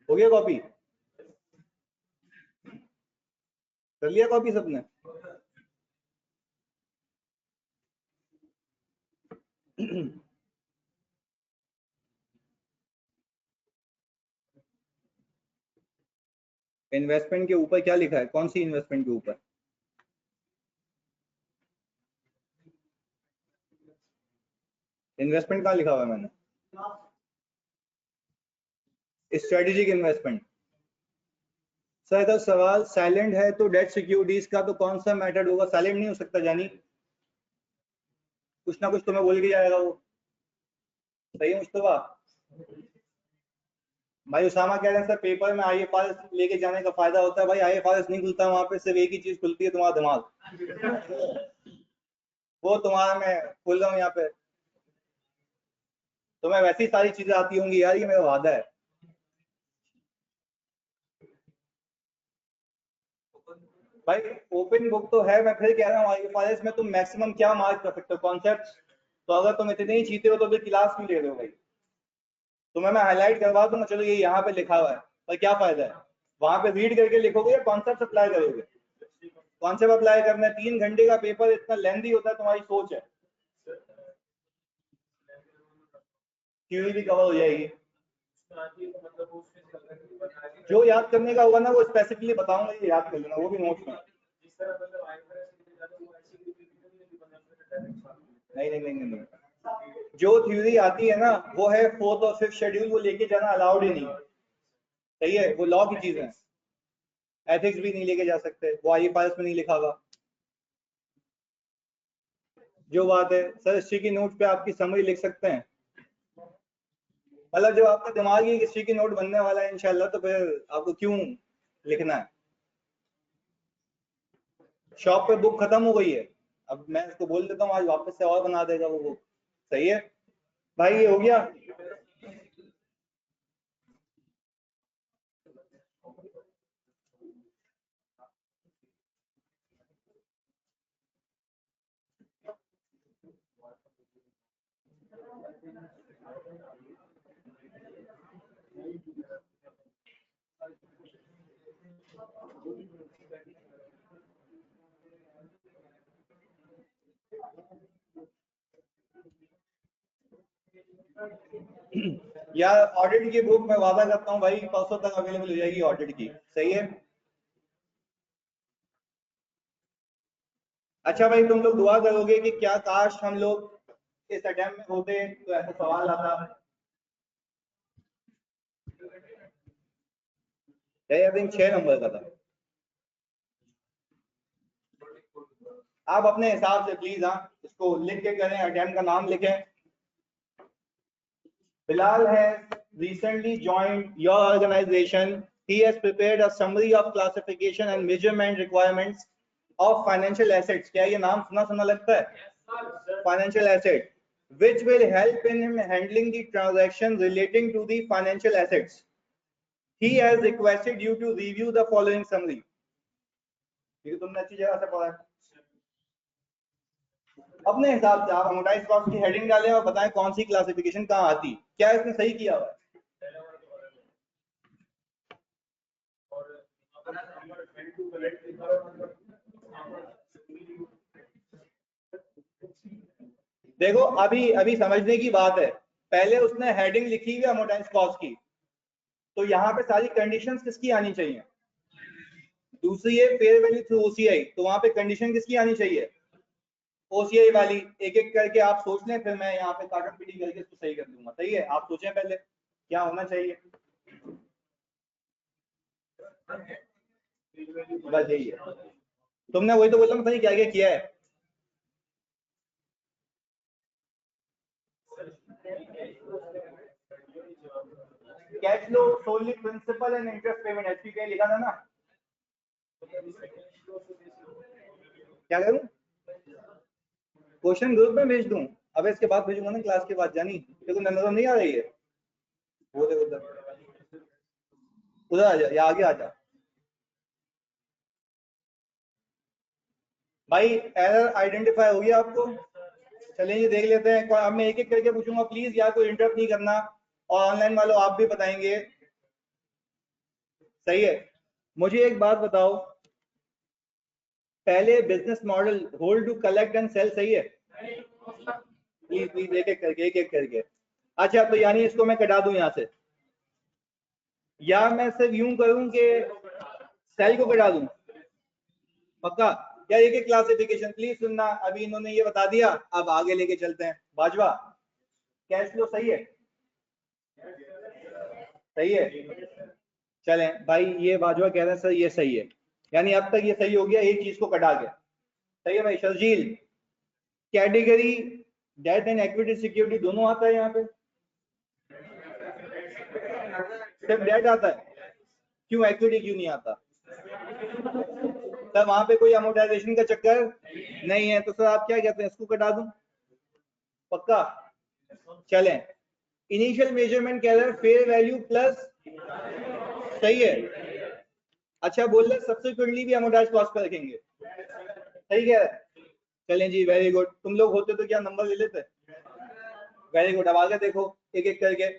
S1: हो गया कॉपी, कर लिया कॉपी सबने? इन्वेस्टमेंट के ऊपर क्या लिखा है, कौन सी इन्वेस्टमेंट के ऊपर, इन्वेस्टमेंट कहाँ लिखा हुआ है मैंने, स्ट्रेटेजिक इन्वेस्टमेंट, सर अगर सवाल साइलेंट है तो डेट सिक्योरिटीज का तो कौन सा मेथड होगा, साइलेंट नहीं हो सकता जानी, कुछ ना कुछ तो मैं बोल के जाएगा वो। सही है मुस्तफा भाई। उसामा कह रहे हैं सर पेपर में आईएफआरएस लेके जाने का फायदा होता है। भाई आईएफआरएस नहीं खुलता वहां पे, सिर्फ एक ही चीज खुलती है, तुम्हारा दिमाग। वो तुम्हारा मैं खोल रहा हूँ यहाँ पे, तुम्हें वैसी सारी चीजें आती होंगी यार, ये मेरा वादा है। भाई ओपन बुक तो है, मैं फिर कह रहा हूँ आईएफआरएस में तुम मैक्सिमम क्या मार्क कर सकते हो, कॉन्सेप्ट। तो अगर तुम इतने ही जीते हो तो फिर क्लास क्यों ले रहे हो भाई। तुम्हें मैं हाईलाइट करवा दूंगा, चलो ये यहाँ पे लिखा हुआ है, पर क्या फायदा है, वहां पे रीड करके लिखोगे या कॉन्सेप्ट अप्लाई करोगे। कॉन्सेप्ट अप्लाई करना है, 3 घंटे का पेपर इतना लेंथी होता है, तुम्हारी सोच है। थ्योरी भी कवर हो जाएगी, जो याद करने का होगा ना वो स्पेसिफिकली बताऊंगा, ये याद कर लेना, वो भी नोट्स में। नहीं नहीं नहीं नहीं, नहीं। जो थ्योरी आती है ना वो है 4th और 5th शेड्यूल, वो लेके जाना अलाउड ही नहीं है। सही है, वो लॉ की चीज है, एथिक्स भी नहीं लेके जा सकते, वो आईएफआरएस में नहीं लिखा हुआ। जो बात है सर, हिस्ट्री की नोट पे आपकी समरी लिख सकते हैं, मतलब जब आपका दिमाग ही हिस्ट्री की नोट बनने वाला है इंशाल्लाह, तो फिर आपको क्यों लिखना है। शॉप पे बुक खत्म हो गई है, अब मैं इसको बोल देता हूँ आज वापस से और बना देगा वो बुक। सही है भाई, ये हो गया। यार ऑडिट की बुक मैं वादा करता हूँ भाई परसों तक अवेलेबल हो जाएगी ऑडिट की। सही है। अच्छा भाई, तुम लोग दुआ करोगे कि क्या काश हम लोग इस अटेम्प्ट में होते तो ऐसा सवाल आता। आई थिंक 6 नंबर का था। आप अपने हिसाब से प्लीज, हाँ इसको लिख के करें, अटेम्प्ट का नाम लिखें। Bilal has recently joined your organization. He has prepared a summary of classification and measurement requirements of financial assets. क्या ये नाम सुना सुना लगता है? Financial asset, which will help in him handling the transaction relating to the financial assets. He has requested you to review the following summary. ठीक है, तुमने अच्छी जगह से पढ़ा है। अपने हिसाब से आप अमोटाइज कॉस्ट की हेडिंग डालें और बताएं कौन सी क्लासिफिकेशन कहाँ आती, क्या इसने सही किया हुआ है। देखो अभी अभी समझने की बात है, पहले उसने हेडिंग लिखी हुई है अमोर्टाइज्ड कॉस्ट की, तो यहाँ पे सारी कंडीशंस किसकी आनी चाहिए। दूसरी है फेयर वैल्यू थ्रू ओसीआई, तो वहां पे कंडीशन किसकी आनी चाहिए, ओसीआई वाली। एक एक करके आप सोच लें, फिर मैं यहाँ पे काटन पीटी करके इसको सही कर दूंगा। सही है, आप सोचें पहले क्या होना चाहिए। बस यही है, तुमने वही तो बोला, मैं क्या क्या किया है। Cash flow solely principal and interest payment, HP लिखा था ना। क्या करूं, क्वेश्चन ग्रुप में भेज दूं। अब इसके बाद भेजूंगा ना क्लास के बाद, जानी देखो नजर नहीं आ रही है, वो देखो उधर, उधर आ जा या आगे आ जा। भाई एरर आइडेंटिफाई हो गया आपको, चलिए देख लेते हैं। अब मैं एक एक करके पूछूंगा, प्लीज यार कोई इंटरप्ट नहीं करना, और ऑनलाइन वालों आप भी बताएंगे। सही है, मुझे एक बात बताओ, पहले business model hold to collect and sell, सही है। प्लीज प्लीज एक एक करके, एक एक करके। अच्छा तो यानी इसको मैं कटा दूं यहाँ से, या मैं सिर्फ यूं करूं कि सेल को कटा दूं, पक्का। या एक एक क्लासिफिकेशन प्लीज सुनना, अभी इन्होंने ये बता दिया, अब आगे लेके चलते हैं। बाजवा, कैश फ्लो सही है, सही है। चलें भाई, ये बाजवा कह रहे हैं सर ये सही है, यानी अब तक ये सही हो गया, एक चीज को कटा गया। सही है भाई। Sharjeel, category debt and equity security दोनों आता है यहाँ पे, सिर्फ डेट आता है, क्यों इक्विटी क्यों नहीं आता? सर वहां पे कोई अमोर्टाइजेशन का चक्कर नहीं है, तो सर आप क्या कहते हैं, इसको कटा दूं? पक्का? चलें, इनिशियल मेजरमेंट कह रहे हैं फेयर वैल्यू प्लस, सही है। अच्छा बोल रहे सब्सिक्वेंटली भी अमोर्टाइज कॉस्ट पर रखेंगे, सही कह रहे हैं। चलें जी, वेरी गुड। तुम लोग होते तो क्या नंबर ले लेते? Very good. अब आगे देखो एक एक करके।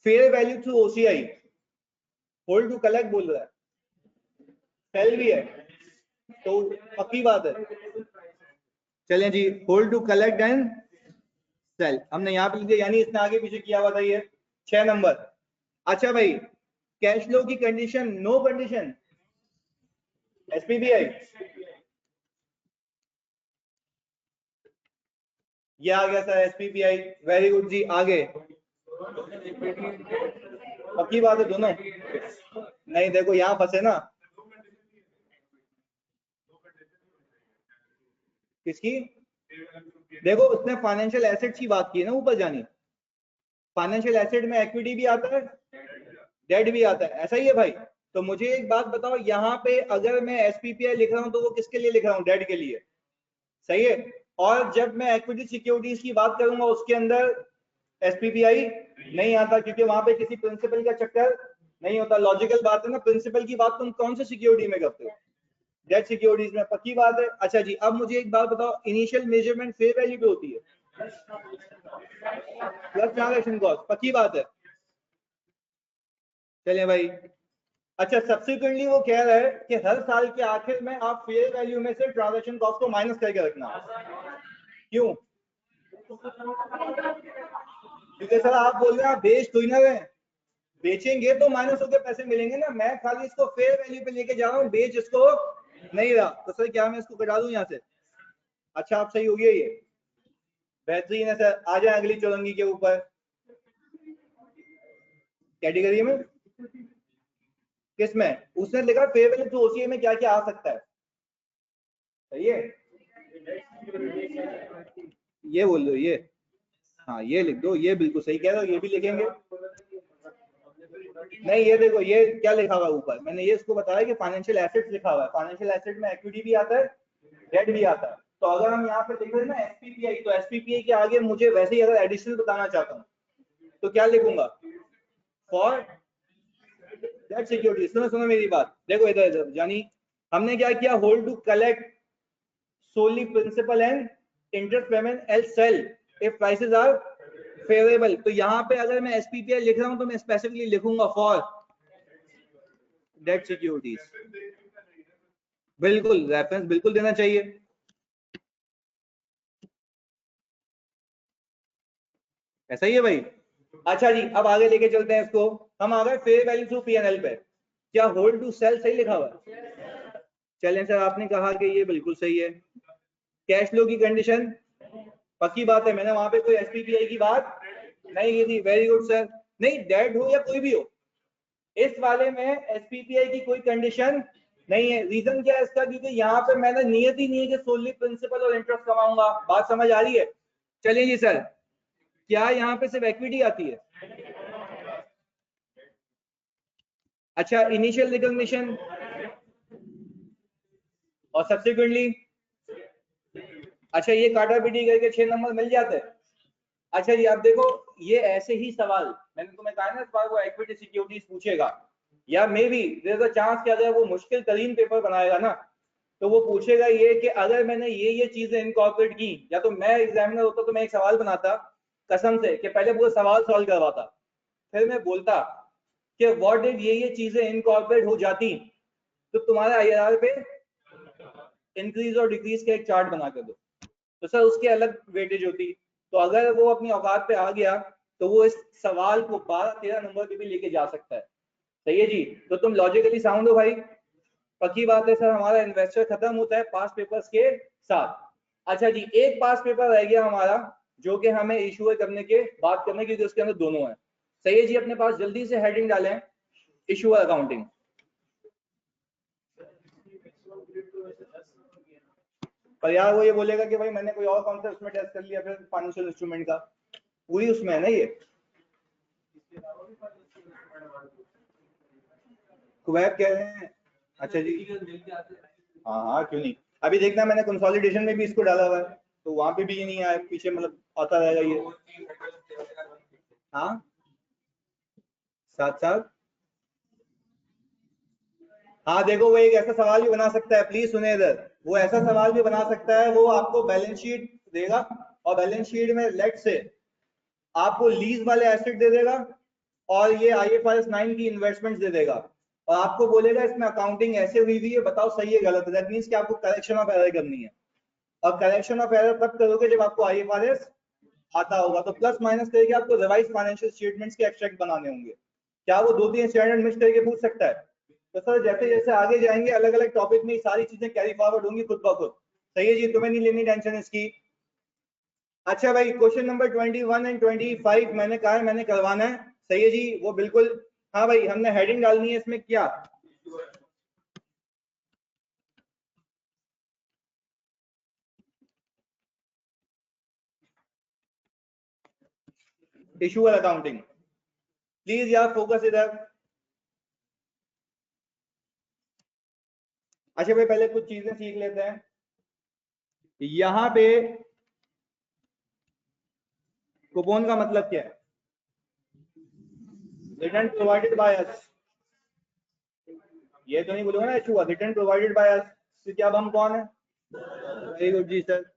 S1: Fair value through OCI, hold to collect बोल रहा है, सेल भी है, तो पक्की बात है। चलें जी, hold to collect and sell हमने यहाँ पे लिख दिया, यानी इसने आगे पीछे किया हुआ था ये 6 नंबर। अच्छा भाई, कैश फ्लो की कंडीशन, नो कंडीशन, एसपीबीआई, ये आ गया सर एसपीबीआई। वेरी गुड जी। आगे पक्की बात है दोनों? नहीं देखो यहाँ फंसे ना, किसकी? देखो उसने फाइनेंशियल एसेट्स की बात की है ना, ऊपर जानी। फाइनेंशियल एसेट में इक्विटी भी आता है, डेट भी आता है, ऐसा ही है भाई। तो मुझे एक बात बताओ, यहाँ पे अगर मैं एसपीपीआई लिख रहा हूँ तो वो किसके लिए लिख रहा हूँ? डेट के लिए, सही है। और जब मैं इक्विटी सिक्योरिटीज की बात करूंगा उसके अंदर एसपीपीआई नहीं आता, क्योंकि वहां पे किसी प्रिंसिपल का चक्कर नहीं होता। लॉजिकल बात है ना, प्रिंसिपल की बात तुम कौन से सिक्योरिटी में करते हो? डेट सिक्योरिटीज में, पक्की बात है। अच्छा जी, अब मुझे एक बात बताओ, इनिशियल मेजरमेंट फेयर वैल्यू पे होती है प्लस ट्रांजैक्शन कॉस्ट, पक्की बात है। चलिए भाई। अच्छा, सब्सिक्वेंटली वो कह रहा है कि हर साल के आखिर में आप फेयर वैल्यू में से ट्रांजैक्शन कॉस्ट को माइनस करके रखना। क्यों? क्योंकि सर आप बोल रहे हैं आप बेच तो ही ना रहे, बेचेंगे तो माइनस होकर पैसे मिलेंगे ना। मैं खाली इसको फेयर वैल्यू पे लेके जा रहा हूँ, बेच इसको नहीं रहा, तो सर क्या मैं इसको कटा दूं यहाँ से? अच्छा आप सही हो गया ये, बेहतरीन है सर। आ जाए अगली चौरंगी के ऊपर, कैटेगरी में किसमें उसने लिखा फेयर वैल्यू टू ओसीए में क्या क्या आ सकता है, सही है। ये बोल दो ये, हाँ ये लिख दो, ये बिल्कुल सही कह रहे हो, ये भी लिखेंगे। नहीं ये देखो ये क्या लिखा हुआ है ऊपर, मैंने ये इसको बताया कि फाइनेंशियल एसेट्स लिखा हुआ है, फाइनेंशियल एसेट में इक्विटी भी आता है, डेट भी आता है। तो अगर हम यहाँ पे देख रहे हैं ना एसपीपीआई, तो एसपीपीआई के आगे मुझे वैसे ही अगर एडिशनल बताना चाहता हूँ तो क्या लिखूंगा? For debt security. सुनो सुनो मेरी बात, देखो इधर इधर जानी, हमने क्या किया, hold to collect solely principal and interest payment else sell if prices are favorable। तो यहाँ पे अगर मैं एसपीपीआई लिख रहा हूँ तो मैं स्पेसिफिकली लिखूंगा फॉर डेट सिक्योरिटीज। बिल्कुल रेफरेंस बिल्कुल देना चाहिए, ऐसा ही है भाई। अच्छा जी, अब आगे लेके चलते हैं इसको। हम आ गए फेयर वैल्यू थ्रू पीएनएल पे, क्या होल्ड टू सेल सही लिखा हुआ है? चलें सर, आपने कहा कि ये बिल्कुल सही है। कैश फ्लो की कंडीशन, पक्की बात है, मैंने वहां पे कोई एसपीपीआई की बात नहीं की थी। Very good sir. नहीं डेट हो या कोई भी हो, इस वाले में एसपीपीआई की कोई कंडीशन नहीं है। रीजन क्या है इसका? क्योंकि यहाँ पे मैंने नियत ही नहीं है कि सोनली प्रिंसिपल और इंटरेस्ट कमाऊंगा। बात समझ आ रही है? चलिए जी सर, क्या यहाँ पे सिर्फ इक्विटी आती है? अच्छा, इनिशियल रिकॉग्निशन और सब्सिक्वेंटली, अच्छा ये काटा पीटी करके 6 नंबर मिल जाते हैं। अच्छा जी, अब देखो ये ऐसे ही सवाल मैंने तुम्हें कहा ना, इस बार वो इक्विटी सिक्योरिटीज पूछेगा, या maybe there is a chance कि अगर वो मुश्किल तरीन पेपर बनाएगा ना तो वो पूछेगा ये कि अगर मैंने ये चीजें इनकॉर्पोरेट की, या तो मैं एग्जामिनर होता तो मैं एक सवाल बनाता कसम से कि पहले पूरा सवाल सॉल्व करवाता, फिर मैं बोलता कि व्हाट इफ ये चीजें इनकॉर्पोरेट हो जाती तो तुम्हारे आईआरआर पे इंक्रीज और डिक्रीज का एक चार्ट बना कर दो, तो सर उसकी अलग वेटेज होती। तो अगर वो अपनी औकात पे आ गया तो वो इस सवाल को 12-13 नंबर पे भी लेके जा सकता है। सही है जी, तो तुम लॉजिकली साउंड हो भाई, पक्की बात है सर। हमारा इन्वेस्टर खत्म होता है पास पेपर्स के साथ। अच्छा जी, एक पास पेपर रह गया हमारा जो कि हमें इशू करने के बात करने, क्योंकि उसके अंदर दोनों है। सही है जी, अपने पास जल्दी से हेडिंग डालें, इशूअर अकाउंटिंग। पर यार वो ये बोलेगा कि भाई मैंने कोई और कॉन्सेप्ट उसमें टेस्ट कर लिया फिर फाइनेंशियल इंस्ट्रूमेंट का, पूरी उसमें है ना ये। कुवैत कह रहे हैं, अच्छा जी, हाँ हाँ क्यों नहीं, अभी देखना मैंने कंसोलिडेशन में भी इसको डाला हुआ है, तो वहां पे भी ये नहीं आया, पीछे मतलब आता रहेगा ये। हाँ साथ साथ, हाँ देखो वो एक ऐसा सवाल भी बना सकता है, प्लीज सुने इधर, वो ऐसा सवाल भी बना सकता है, वो आपको बैलेंस शीट देगा और बैलेंस शीट में लेट से आपको लीज वाले एसेट दे देगा और ये IFRS 9 की इन्वेस्टमेंट्स दे देगा और आपको बोलेगा इसमें अकाउंटिंग ऐसे हुई हुई है, बताओ सही है गलत है। दैट मींस कि आपको करेक्शन ऑफ एरर करनी है और करेक्शन ऑफ एरर तब करोगे जब आपको IFRS आता होगा, तो प्लस माइनस करके आपको रिवाइज फाइनेंशियल स्टेटमेंट्स के एक्सट्रैक्ट बनाने होंगे। क्या वो 2-3 स्टैंडर्ड मिक्स करके पूछ सकता है? तो सर जैसे जैसे आगे जाएंगे अलग अलग टॉपिक में सारी चीजें कैरी फॉरवर्ड होंगी खुद ब खुद। सही है जी, तुम्हें नहीं लेनी टेंशन इसकी। अच्छा भाई क्वेश्चन नंबर 21 एंड 25 मैंने कहा है मैंने करवाना है, सही है जी, वो बिल्कुल। हाँ भाई हमने हेडिंग डालनी है इसमें क्या, इशूअर अकाउंटिंग। प्लीज यार फोकस इधर। अच्छा भाई पहले कुछ चीजें सीख लेते हैं। यहाँ पे कूपन का मतलब क्या है? रिटर्न प्रोवाइडेड बाय अस, ये तो नहीं बोलूंगा ना issuer, return provided by us, तो क्या अब हम कौन है? वेरी गुड जी सर।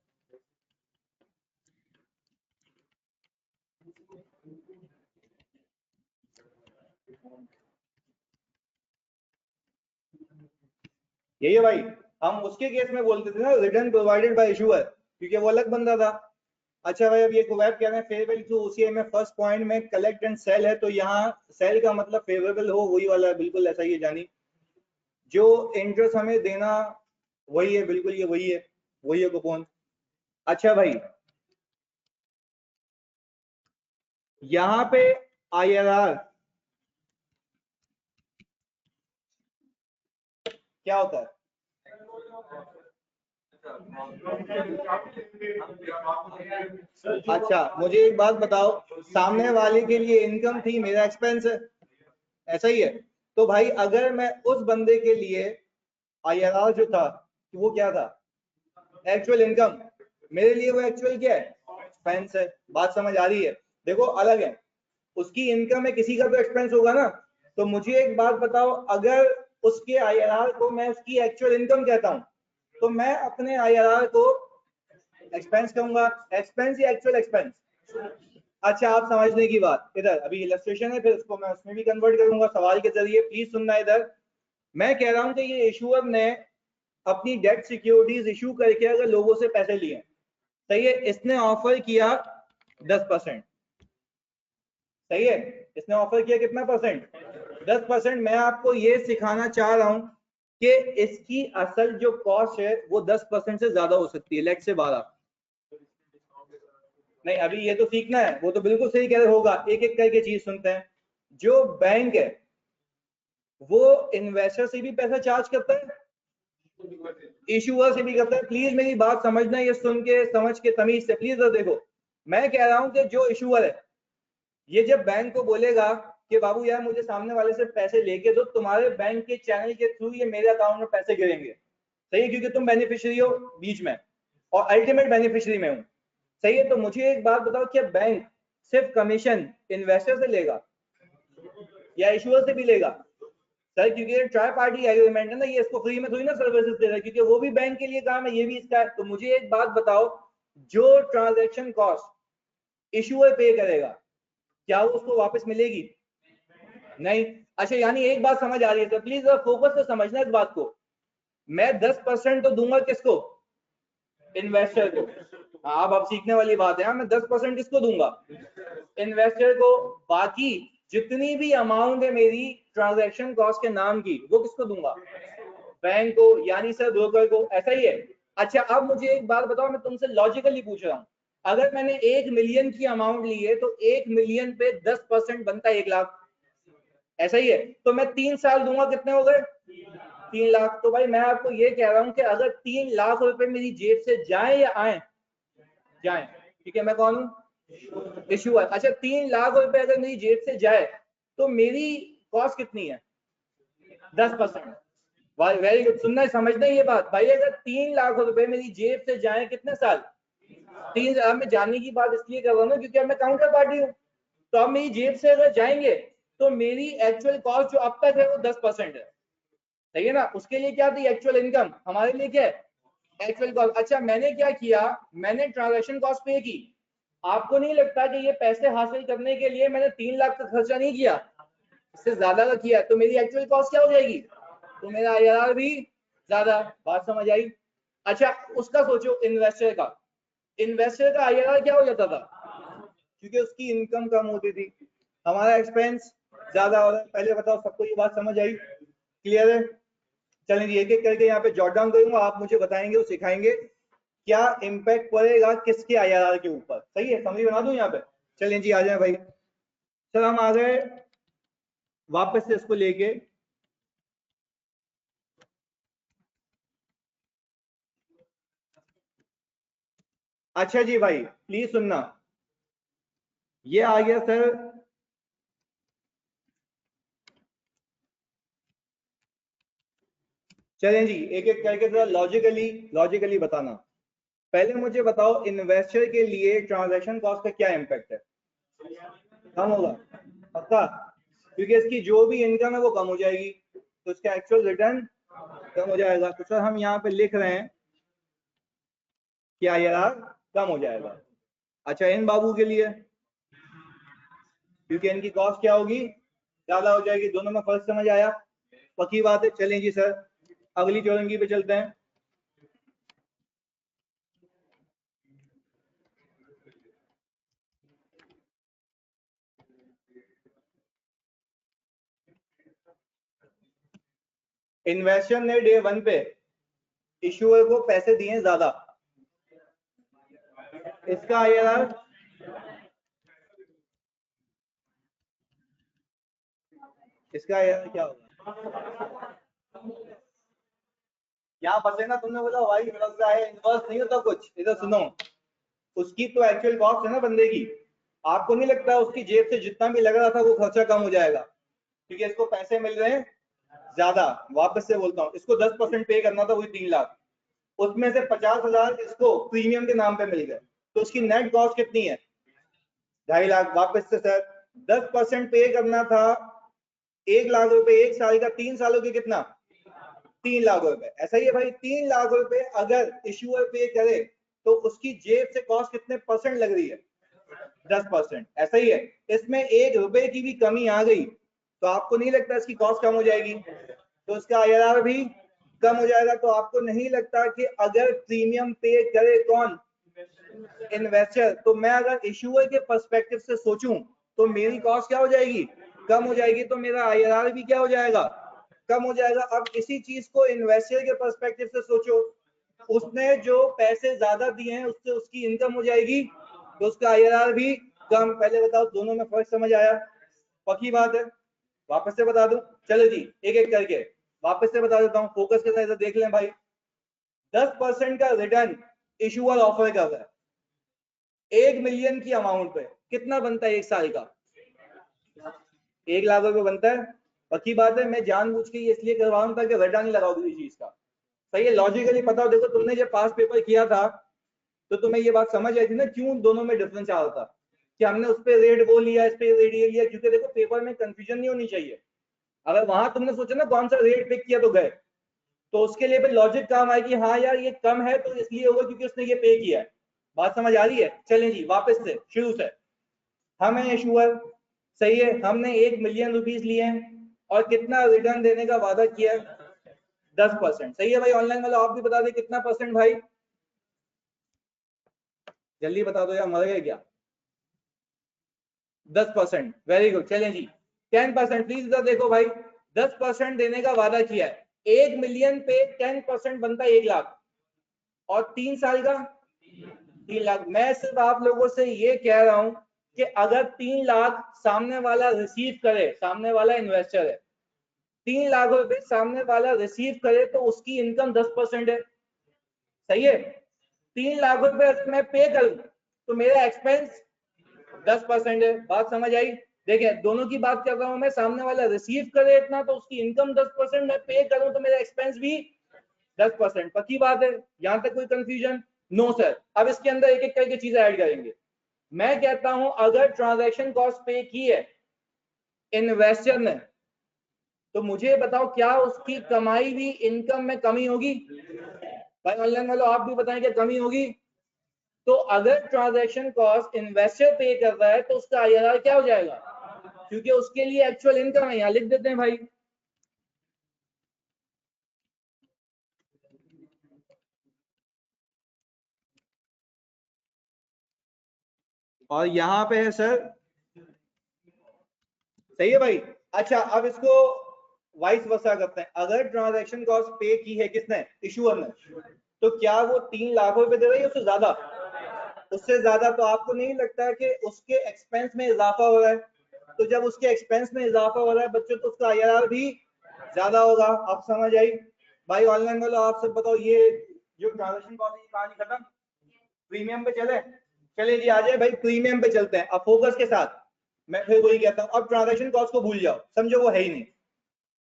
S1: यही है भाई, हम उसके केस में बोलते थे ना रिटर्न प्रोवाइडेड बाय इशूअर, क्योंकि वो अलग बंदा था। अच्छा भाई अब ये कुवैत कह रहे हैं फेयर वैल्यू टू OCI में फर्स्ट पॉइंट में कलेक्ट एंड सेल है, तो यहाँ सेल का मतलब फेवरेबल हो वही वाला है, बिल्कुल ऐसा ही है जानी, जो इंटरेस्ट हमें देना वही है, बिल्कुल ये वही है कूपन। अच्छा भाई यहाँ पे IRR क्या होता है? अच्छा मुझे एक बात बताओ, सामने वाले के लिए इनकम थी, मेरा एक्सपेंस है, ऐसा ही है। तो भाई अगर मैं उस बंदे के लिए IRR जो था वो क्या था? एक्चुअल इनकम, मेरे लिए वो एक्चुअल क्या है? एक्सपेंस है। बात समझ आ रही है? देखो अलग है, उसकी इनकम है, किसी का तो एक्सपेंस होगा ना। तो मुझे एक बात बताओ, अगर उसके IRR को मैं उसकी एक्चुअल इनकम कहता हूं, तो मैं अपने IRR को एक्सपेंस कहूंगा, एक्सपेंस या एक्चुअल एक्सपेंस? अच्छा आप समझने की बात, इधर अभी इलस्ट्रेशन है फिर उसको मैं उसमें भी कन्वर्ट करूंगा सवाल के जरिए, प्लीज सुनना इधर। मैं कह रहा हूं कि ये इशूअर ने अपनी डेट सिक्योरिटीज इशू करके अगर लोगों से पैसे लिए, सही है, इसने ऑफर किया 10%, सही है, इसने ऑफर किया कितना परसेंट? 10%। मैं आपको ये सिखाना चाह रहा हूं कि इसकी असल जो कॉस्ट है वो 10% से ज्यादा हो सकती है, लेट से 12। नहीं अभी ये तो सीखना है, वो तो बिल्कुल सही कह रहे, होगा एक एक करके चीज सुनते हैं। जो बैंक है वो इन्वेस्टर से भी पैसा चार्ज करता है, इशूअर से भी करता है। प्लीज मेरी बात समझना, ये सुन के समझ के तमीज से प्लीज देखो, मैं कह रहा हूं कि जो इशूअर है ये जब बैंक को बोलेगा कि बाबू यार मुझे सामने वाले से पैसे लेके दो, तुम्हारे बैंक के चैनल के थ्रू ये मेरे अकाउंट में पैसे गिरेंगे, सही है, क्योंकि तुम बेनिफिशियरी हो बीच में और अल्टीमेट बेनिफिशियरी में हूं, सही है। तो मुझे एक बात बताओ, क्या बैंक सिर्फ कमीशन इन्वेस्टर से लेगा या इशूअर से भी लेगा? सर क्योंकि ये ट्राई पार्टी एग्रीमेंट है ना, ये इसको फ्री में थोड़ी ना सर्विसेज दे रहा है, क्योंकि वो भी बैंक के लिए काम है, ये भी इसका है। तो मुझे एक बात बताओ, जो ट्रांजैक्शन कॉस्ट इशूअर पे करेगा क्या वो उसको वापस मिलेगी? नहीं। अच्छा यानी एक बात समझ आ रही है, तो प्लीज फोकस से समझना इस बात को। मैं 10% तो दूंगा किसको? इन्वेस्टर को। अब सीखने वाली बात है, मैं 10% किसको दूंगा? इन्वेस्टर को। बाकी जितनी भी अमाउंट है मेरी ट्रांजैक्शन कॉस्ट के नाम की, वो किसको दूंगा? बैंक को, यानी सर ब्रोकर को, ऐसा ही है। अच्छा अब मुझे एक बात बताओ, मैं तुमसे लॉजिकली पूछ रहा हूं, अगर मैंने 1 मिलियन की अमाउंट ली है तो 1 मिलियन पे 10% बनता है 1 लाख, ऐसा ही है। तो मैं 3 साल दूंगा, कितने हो गए? 3 लाख। तो भाई मैं आपको ये कह रहा हूं कि अगर 3 लाख रुपए मेरी जेब से जाए या आए, जाए, ठीक है, मैं कौन हूं? इश्यूअर। अच्छा 3 लाख रुपए अगर मेरी जेब से जाए तो मेरी कॉस्ट कितनी है? 10%। वेरी गुड, सुनना है, समझना है ये बात भाई। अगर 3 लाख रुपए मेरी जेब से जाए कितने साल? 3 में जाने की बात इसलिए कर रहा हूँ क्योंकि अब मैं काउंटर पार्टी हूँ। तो अब मेरी जेब से अगर जाएंगे तो मेरी एक्चुअल कॉस्ट जो अब तक है वो 10% है, सही है ना? उसके लिए क्या थी? Actual income. हमारे लिए क्या है? Actual cost. अच्छा मैंने क्या किया? मैंने ट्रांजैक्शन कॉस्ट पे की। आपको नहीं लगता कि ये पैसे हासिल करने के लिए मैंने 3 लाख का खर्चा नहीं किया, इससे ज्यादा का किया, तो मेरी एक्चुअल कॉस्ट क्या हो जाएगी? तो मेरा आईआरआर भी ज्यादा। बात समझ आई? अच्छा उसका सोचो, इन्वेस्टर का। इन्वेस्टर का आईआरआर क्या हो जाता था? क्योंकि उसकी इनकम कम होती थी, हमारा एक्सपेंस ज्यादा हो रहा है। पहले बताओ सबको ये बात समझ आई? क्लियर है? चलें जी, एक एक करके यहाँ पे जॉट डाउन करूंगा, आप मुझे बताएंगे और सिखाएंगे क्या इम्पैक्ट पड़ेगा किसके आईआरआर के ऊपर। सही है? समझी बना दूं यहाँ पे? चलें जी आ जाए भाई। सर हम आ गए वापस से इसको लेके। अच्छा जी भाई प्लीज सुनना, ये आ गया सर। चलें जी एक एक करके थोड़ा लॉजिकली बताना। पहले मुझे बताओ इन्वेस्टर के लिए ट्रांजैक्शन कॉस्ट का क्या इम्पैक्ट है? कम होगा पक्का, क्योंकि इसकी जो भी इनकम है वो कम हो जाएगी, तो इसका एक्चुअल रिटर्न कम हो जाएगा। तो सर हम यहाँ पे लिख रहे हैं कि आईआरआर कम हो जाएगा। अच्छा इन बाबू के लिए, क्योंकि इनकी कॉस्ट क्या होगी? ज्यादा हो जाएगी। दोनों में फर्क समझ आया? पक्की बात है। चलें जी सर अगली चौरंगी पे चलते हैं। इन्वेस्टर ने डे 1 पे इश्यूअर को पैसे दिए ज्यादा, इसका आईआरआर क्या होगा? यहाँ फंसे ना तुमने, बोला भाई इन्वर्स नहीं होता कुछ। इधर सुनो, उसकी तो एक्चुअल कॉस्ट है ना बंदे की। आपको नहीं लगता उसकी जेब से जितना भी लग रहा था वो खर्चा कम हो जाएगा, क्योंकि इसको पैसे मिल रहे हैं ज्यादा। वापस से बोलता हूँ, इसको 10% पे करना था, वही 3 लाख, उसमें से 50,000 इसको प्रीमियम के नाम पे मिल गए, तो उसकी नेट कॉस्ट कितनी है? 2.5 लाख। वापस से सर 10% पे करना था, 1 लाख रुपए 1 साल का, 3 सालों के कितना? 3 लाख रुपए। ऐसा ही है भाई, 3 लाख रुपए अगर इश्यूअर पे करे तो उसकी जेब से कॉस्ट कितने परसेंट लग रही है? 10%। ऐसा ही है, इसमें 1 रुपए की भी कमी आ गई तो आपको नहीं लगता इसकी कॉस्ट कम हो जाएगी, तो उसका आईआरआर भी कम हो जाएगा। तो आपको नहीं लगता कि अगर प्रीमियम पे करे कौन? इन्वेस्टर। तो मैं अगर इश्यूअर के पर्सपेक्टिव से सोचूं तो मेरी कॉस्ट क्या हो जाएगी? कम हो जाएगी, तो मेरा आईआरआर भी क्या हो जाएगा? कम हो जाएगा। अब इसी चीज को इन्वेस्टर के पर्सपेक्टिव से सोचो, उसने जो पैसे ज्यादा दिए हैं उससे उसकी इनकम हो जाएगी, तो उसका आईआरआर भी कम। पहले बताओ दोनों में फर्क समझ आया? पक्की बात है? वापस से बता दूं? चलो जी एक एक करके वापस से बता देता हूँ, फोकस के साथ देख लें भाई। 10% का रिटर्न इशूअर ऑफर कर रहा है 1 मिलियन की अमाउंट पे, कितना बनता है 1 साल का? 1 लाख रुपए बनता है। पक्की बात है, मैं जानबूझ के ये इसलिए करवा रहा हूं ताकि रटा नहीं लगाओ किसी चीज का। सही है? लॉजिकली पता हो, देखो तुमने जब पास पेपर किया था तो तुम्हें ये बात समझ आई थी ना क्यों दोनों में डिफरेंस आ रहा था, कि हमने उस पर रेट वो लिया, इस पे रेट ये लिया, क्योंकि देखो पेपर में कंफ्यूजन नहीं होनी चाहिए। अगर वहां तुमने सोचा ना कौन सा रेट पिक किया तो गए, तो उसके लिए फिर लॉजिक काम आएगी, हाँ यार ये कम है तो इसलिए होगा क्योंकि उसने ये पे किया है। बात समझ आ रही है? चलें जी वापस से शुरू से। हम हैं इशूअर, सही है, हमने 1 मिलियन रुपीस लिए हैं और कितना रिटर्न देने का वादा किया है? 10%। सही है भाई? ऑनलाइन वाला आप भी बता दे कितना परसेंट भाई, जल्दी बता दो यार, मर गए क्या? 10%। Very good. चलें जी 10%, प्लीज इधर देखो भाई, 10% देने का वादा किया है। 1 मिलियन पे 10% बनता है 1 लाख, और 3 साल का 3 लाख। मैं सिर्फ आप लोगों से ये कह रहा हूं कि अगर 3 लाख सामने वाला रिसीव करे, सामने वाला इन्वेस्टर है, 3 लाख रुपए सामने वाला रिसीव करे तो उसकी इनकम 10% है, सही है। 3 लाख रुपए अगर मैं पे करूं तो मेरा एक्सपेंस 10% है। बात समझ आई? देखिए दोनों की बात कर रहा हूं मैं, सामने वाला रिसीव करे इतना तो उसकी इनकम 10%, मैं पे करूं तो मेरा एक्सपेंस भी 10%। पक्की बात है? यहां तक कोई कंफ्यूजन? No sir. अब इसके अंदर एक एक करके चीजें ऐड करेंगे। मैं कहता हूं अगर ट्रांजैक्शन कॉस्ट पे की है इन्वेस्टर ने, तो मुझे बताओ क्या उसकी कमाई भी इनकम में कमी होगी? भाई ऑनलाइन वालों आप भी बताएं क्या कमी होगी? तो अगर ट्रांजैक्शन कॉस्ट इन्वेस्टर पे कर रहा है तो उसका आईआरआर क्या हो जाएगा? क्योंकि उसके लिए एक्चुअल इनकम है, यहां लिख देते हैं भाई। और यहां पे है सर, सही है भाई। अच्छा अब इसको वाइस वर्सा करते हैं। अगर ट्रांजैक्शन कॉस्ट पे की है किसने? इशूअर ने, तो क्या वो 3 लाख रुपए दे रही है उससे ज्यादा? उससे ज्यादा। तो आपको नहीं लगता कि उसके एक्सपेंस में इजाफा हो रहा है? तो जब उसके एक्सपेंस में इजाफा हो रहा है बच्चों तो उसका आईआरआर भी ज्यादा होगा। आप समझ आई? भाई ऑनलाइन वालों आप सब बताओ, ये जो ट्रांजैक्शन कॉस्ट की कहानी खत्म, प्रीमियम पे चले? चले जी आ जाए भाई, प्रीमियम पे चलते हैं अब फोकस के साथ। मैं फिर वही कहता हूँ, अब ट्रांजैक्शन कॉस्ट को भूल जाओ, समझो वो है ही नहीं।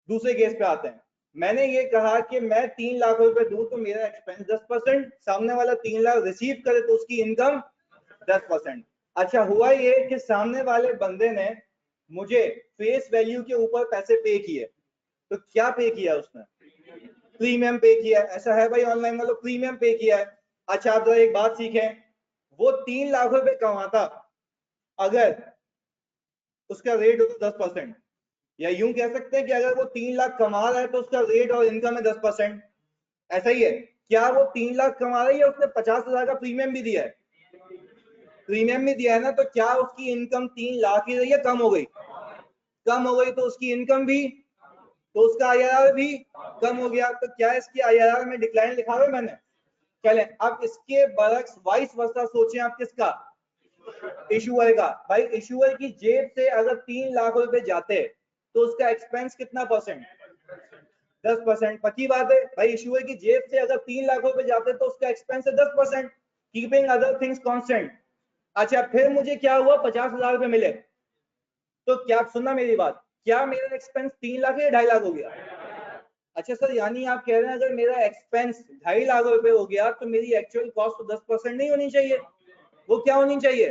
S1: दूसरे केस पे आते हैं। मैंने ये कहा कि मैं 3 लाख रुपए दूं तो मेरा एक्सपेंस 10%, सामने वाला 3 लाख रिसीव करे तो उसकी इनकम 10%। अच्छा हुआ ये कि सामने वाले बंदे ने मुझे फेस वैल्यू के ऊपर पैसे पे किए, तो क्या पे किया उसने? प्रीमियम पे किया है। ऐसा है भाई ऑनलाइन वालों, प्रीमियम पे किया है। अच्छा आप जरा एक बात सीखें, वो 3 लाख रुपए कमाता अगर उसका रेट होता 10%, या यूं कह सकते हैं कि अगर वो 3 लाख कमा रहा है तो उसका रेट और इनकम है 10%। ऐसा ही है। क्या वो 3 लाख कमा रहा है या उसने 50,000 का प्रीमियम भी दिया है? प्रीमियम भी दिया है ना, तो क्या उसकी इनकम 3 लाख ही रही है, कम हो गई? कम हो गई तो उसकी इनकम भी, तो उसका आईआरआर भी कम हो गया। तो क्या इसकी आईआरआर में डिक्लाइन लिखा हुआ है मैंने? चले अब इसके बरक्स वाइस वर्सा सोचें आप, किसका? इशूअर का। भाई इशूअर की जेब से अगर 3 लाख रुपए जाते तो उसका एक्सपेंस कितना परसेंट? 10%। पक्की बात है भाई, इशूअर की जेब से अगर 3 लाख रुपए जाते तो उसका एक्सपेंस है 10%, कीपिंग अदर थिंग्स कांस्टेंट। अच्छा फिर मुझे क्या हुआ, 50,000 रुपए मिले, तो क्या सुनना मेरी बात, क्या मेरा एक्सपेंस 3 लाख या 2.5 लाख हो गया? अच्छा सर यानी आप कह रहे हैं अगर मेरा एक्सपेंस 2.5 लाख रुपए हो गया तो मेरी एक्चुअल कॉस्ट तो 10% नहीं होनी चाहिए, वो क्या होनी चाहिए?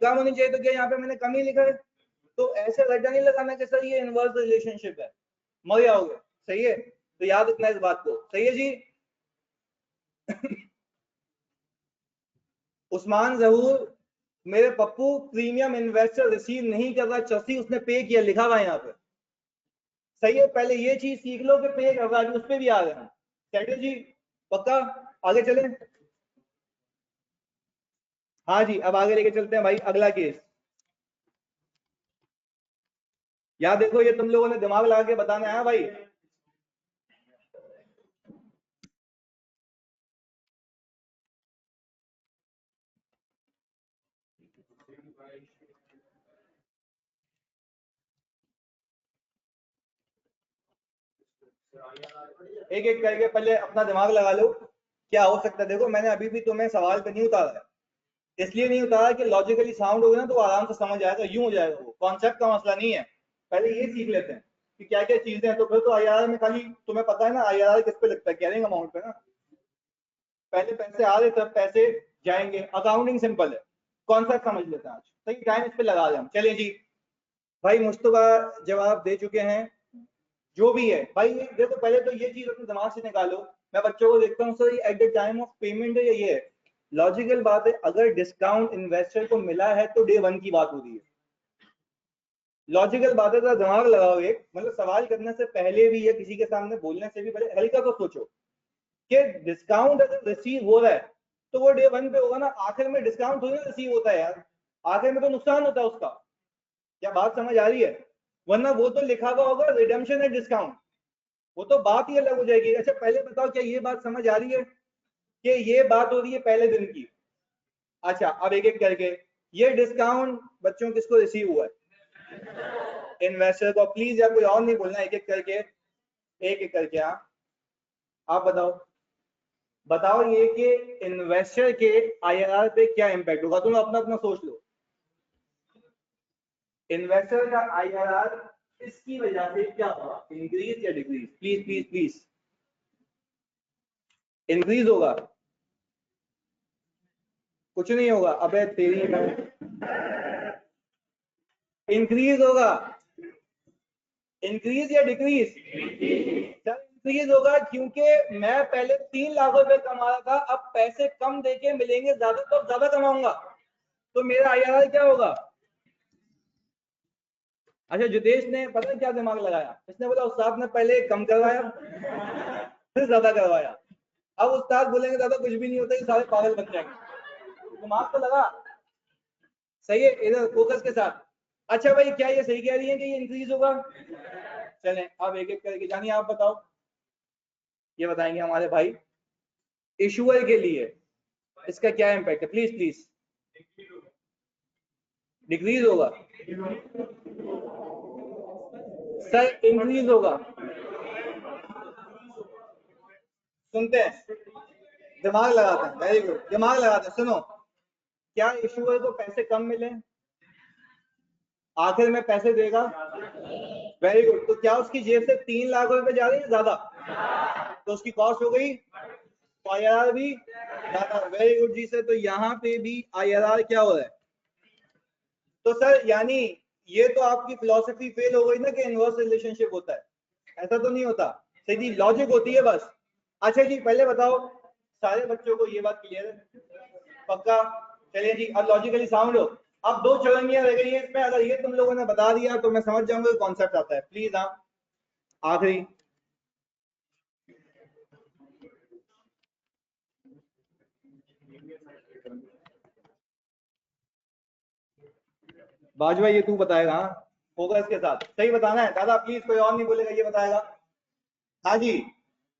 S1: कम होनी चाहिए। तो क्या यहाँ पे मैंने कम ही लिखा है? तो ऐसे रट्टा नहीं लगाना कि सर ये इनवर्स रिलेशनशिप है, मर जाओगे। सही है, तो याद रखना इस बात को। सही है जी। उस्मान जहूर, मेरे पप्पू प्रीमियम इन्वेस्टर रिसीव नहीं कर रहा, चसी उसने पे किया, लिखा हुआ है यहाँ पे। सही है, पहले ये चीज सीख लो कि पे कर रहा है, उस पर भी आ रहे हैं। सेटल जी, पक्का? आगे चले? हाँ जी, अब आगे लेके चलते हैं भाई, अगला केस। यार देखो ये तुम लोगों ने दिमाग लगा के बताना है भाई। एक एक करके पहले अपना दिमाग लगा लो, क्या हो सकता है। देखो मैंने अभी भी तुम्हें सवाल पे नहीं उतारा है, इसलिए नहीं उतारा कि लॉजिकली साउंड होगा ना तो आराम से समझ आएगा, यूं हो जाएगा, वो कॉन्सेप्ट का मसला नहीं है। पहले ये सीख लेते हैं कि क्या क्या चीजें हैं, तो फिर तो आईआरआर में खाली तुम्हें पता है ना आईआरआर किस पे लगता है, कैरिंग अमाउंट पे ना। पहले पैसे आ रहे तब पैसे जाएंगे, अकाउंटिंग सिंपल है, कॉन्सेप्ट समझ लेते हैं आज। सही टाइम इस पे लगा दें हम। चलिए जी, भाई मुस्तफा जवाब दे चुके हैं। जो भी है भाई, देखो पहले तो ये चीज अपने दिमाग से निकालो। मैं बच्चों को देखता हूँ sir at the time of payment है, ये है लॉजिकल बात है। अगर डिस्काउंट इन्वेस्टर को मिला है तो डे वन की बात हो रही है, लॉजिकल बात है। तो दिमाग लगाओ एक, मतलब सवाल करने से पहले भी या किसी के सामने बोलने से भी पहले हल्का तो सोचो कि डिस्काउंट अगर रिसीव हो रहा है तो वो डे वन पे होगा ना, आखिर में डिस्काउंट थोड़ी ना रिसीव होता है यार, आखिर में तो नुकसान होता है उसका। क्या बात समझ आ रही है? वरना वो तो लिखा हुआ होगा रिडेम्पशन एंड डिस्काउंट, वो तो बात ही अलग हो जाएगी। अच्छा पहले बताओ क्या ये बात समझ आ रही है कि ये बात हो रही है पहले दिन की? अच्छा अब एक एक करके, ये डिस्काउंट बच्चों किसको रिसीव हुआ है? इन्वेस्टर को। प्लीज यार कोई और नहीं बोलना, एक एक करके, एक एक करके। आप बताओ ये कि इन्वेस्टर के आईआरआर पे क्या इम्पैक्ट होगा। तुम अपना अपना सोच लो। इन्वेस्टर का आईआरआर इसकी वजह से क्या होगा, इंक्रीज या decrease? Please please please. Increase होगा? कुछ नहीं होगा। अबे तेरी में इंक्रीज होगा। इंक्रीज या डिक्रीज? सर इंक्रीज होगा, क्योंकि मैं पहले 3 लाख रुपए कमा रहा था, अब पैसे कम देके मिलेंगे ज्यादा, तो ज्यादा कमाऊंगा, तो मेरा आईआरआर क्या होगा? अच्छा जितेश ने पता है क्या दिमाग लगाया, इसने बोला उस्ताद ने पहले कम करवाया फिर ज्यादा करवाया, अब उस्ताद बोलेंगे ज्यादा कुछ भी नहीं होता, ये सारे पागल बन जाएंगे। दिमाग तो लगा। सही है, इधर फोकस के साथ। अच्छा भाई क्या ये सही कह रही है कि ये इंक्रीज होगा? चलें अब एक एक करके जानिए। आप बताओ, ये बताएंगे हमारे भाई। इशूअर के लिए इसका क्या इम्पैक्ट है? Please please. डिक्रीज होगा? सर इंक्रीज होगा। सुनते हैं, दिमाग लगाते हैं। वेरी गुड, दिमाग लगाते हैं। सुनो, क्या इशूअर को पैसे कम मिले, आखिर में पैसे देगा? Very good. तो क्या उसकी जेब से 3 लाख रुपए जा रही है ज्यादा, तो उसकी कॉस्ट हो गई, तो आईआरआर भी ज्यादा। वेरी गुड जी सर। तो यहाँ पे भी आईआरआर क्या हो रहा है? तो सर यानी ये तो आपकी फिलॉसफी फेल हो गई ना कि इनवर्स रिलेशनशिप होता है, ऐसा तो नहीं होता। सीधी लॉजिक होती है बस। अच्छा जी पहले बताओ, सारे बच्चों को ये बात क्लियर है? पक्का? चलिए जी, अब लॉजिकली साउंड हो। अब 2 चौरंगियां रह गई हैं इसमें, अगर ये तुम लोगों ने बता दिया तो मैं समझ जाऊंगा कॉन्सेप्ट आता है। प्लीज आप आखिरी। बाजवा ये तू बताएगा? हाँ फोकस के साथ सही बताना है दादा, प्लीज कोई और नहीं बोलेगा, ये बताएगा। हाँ जी,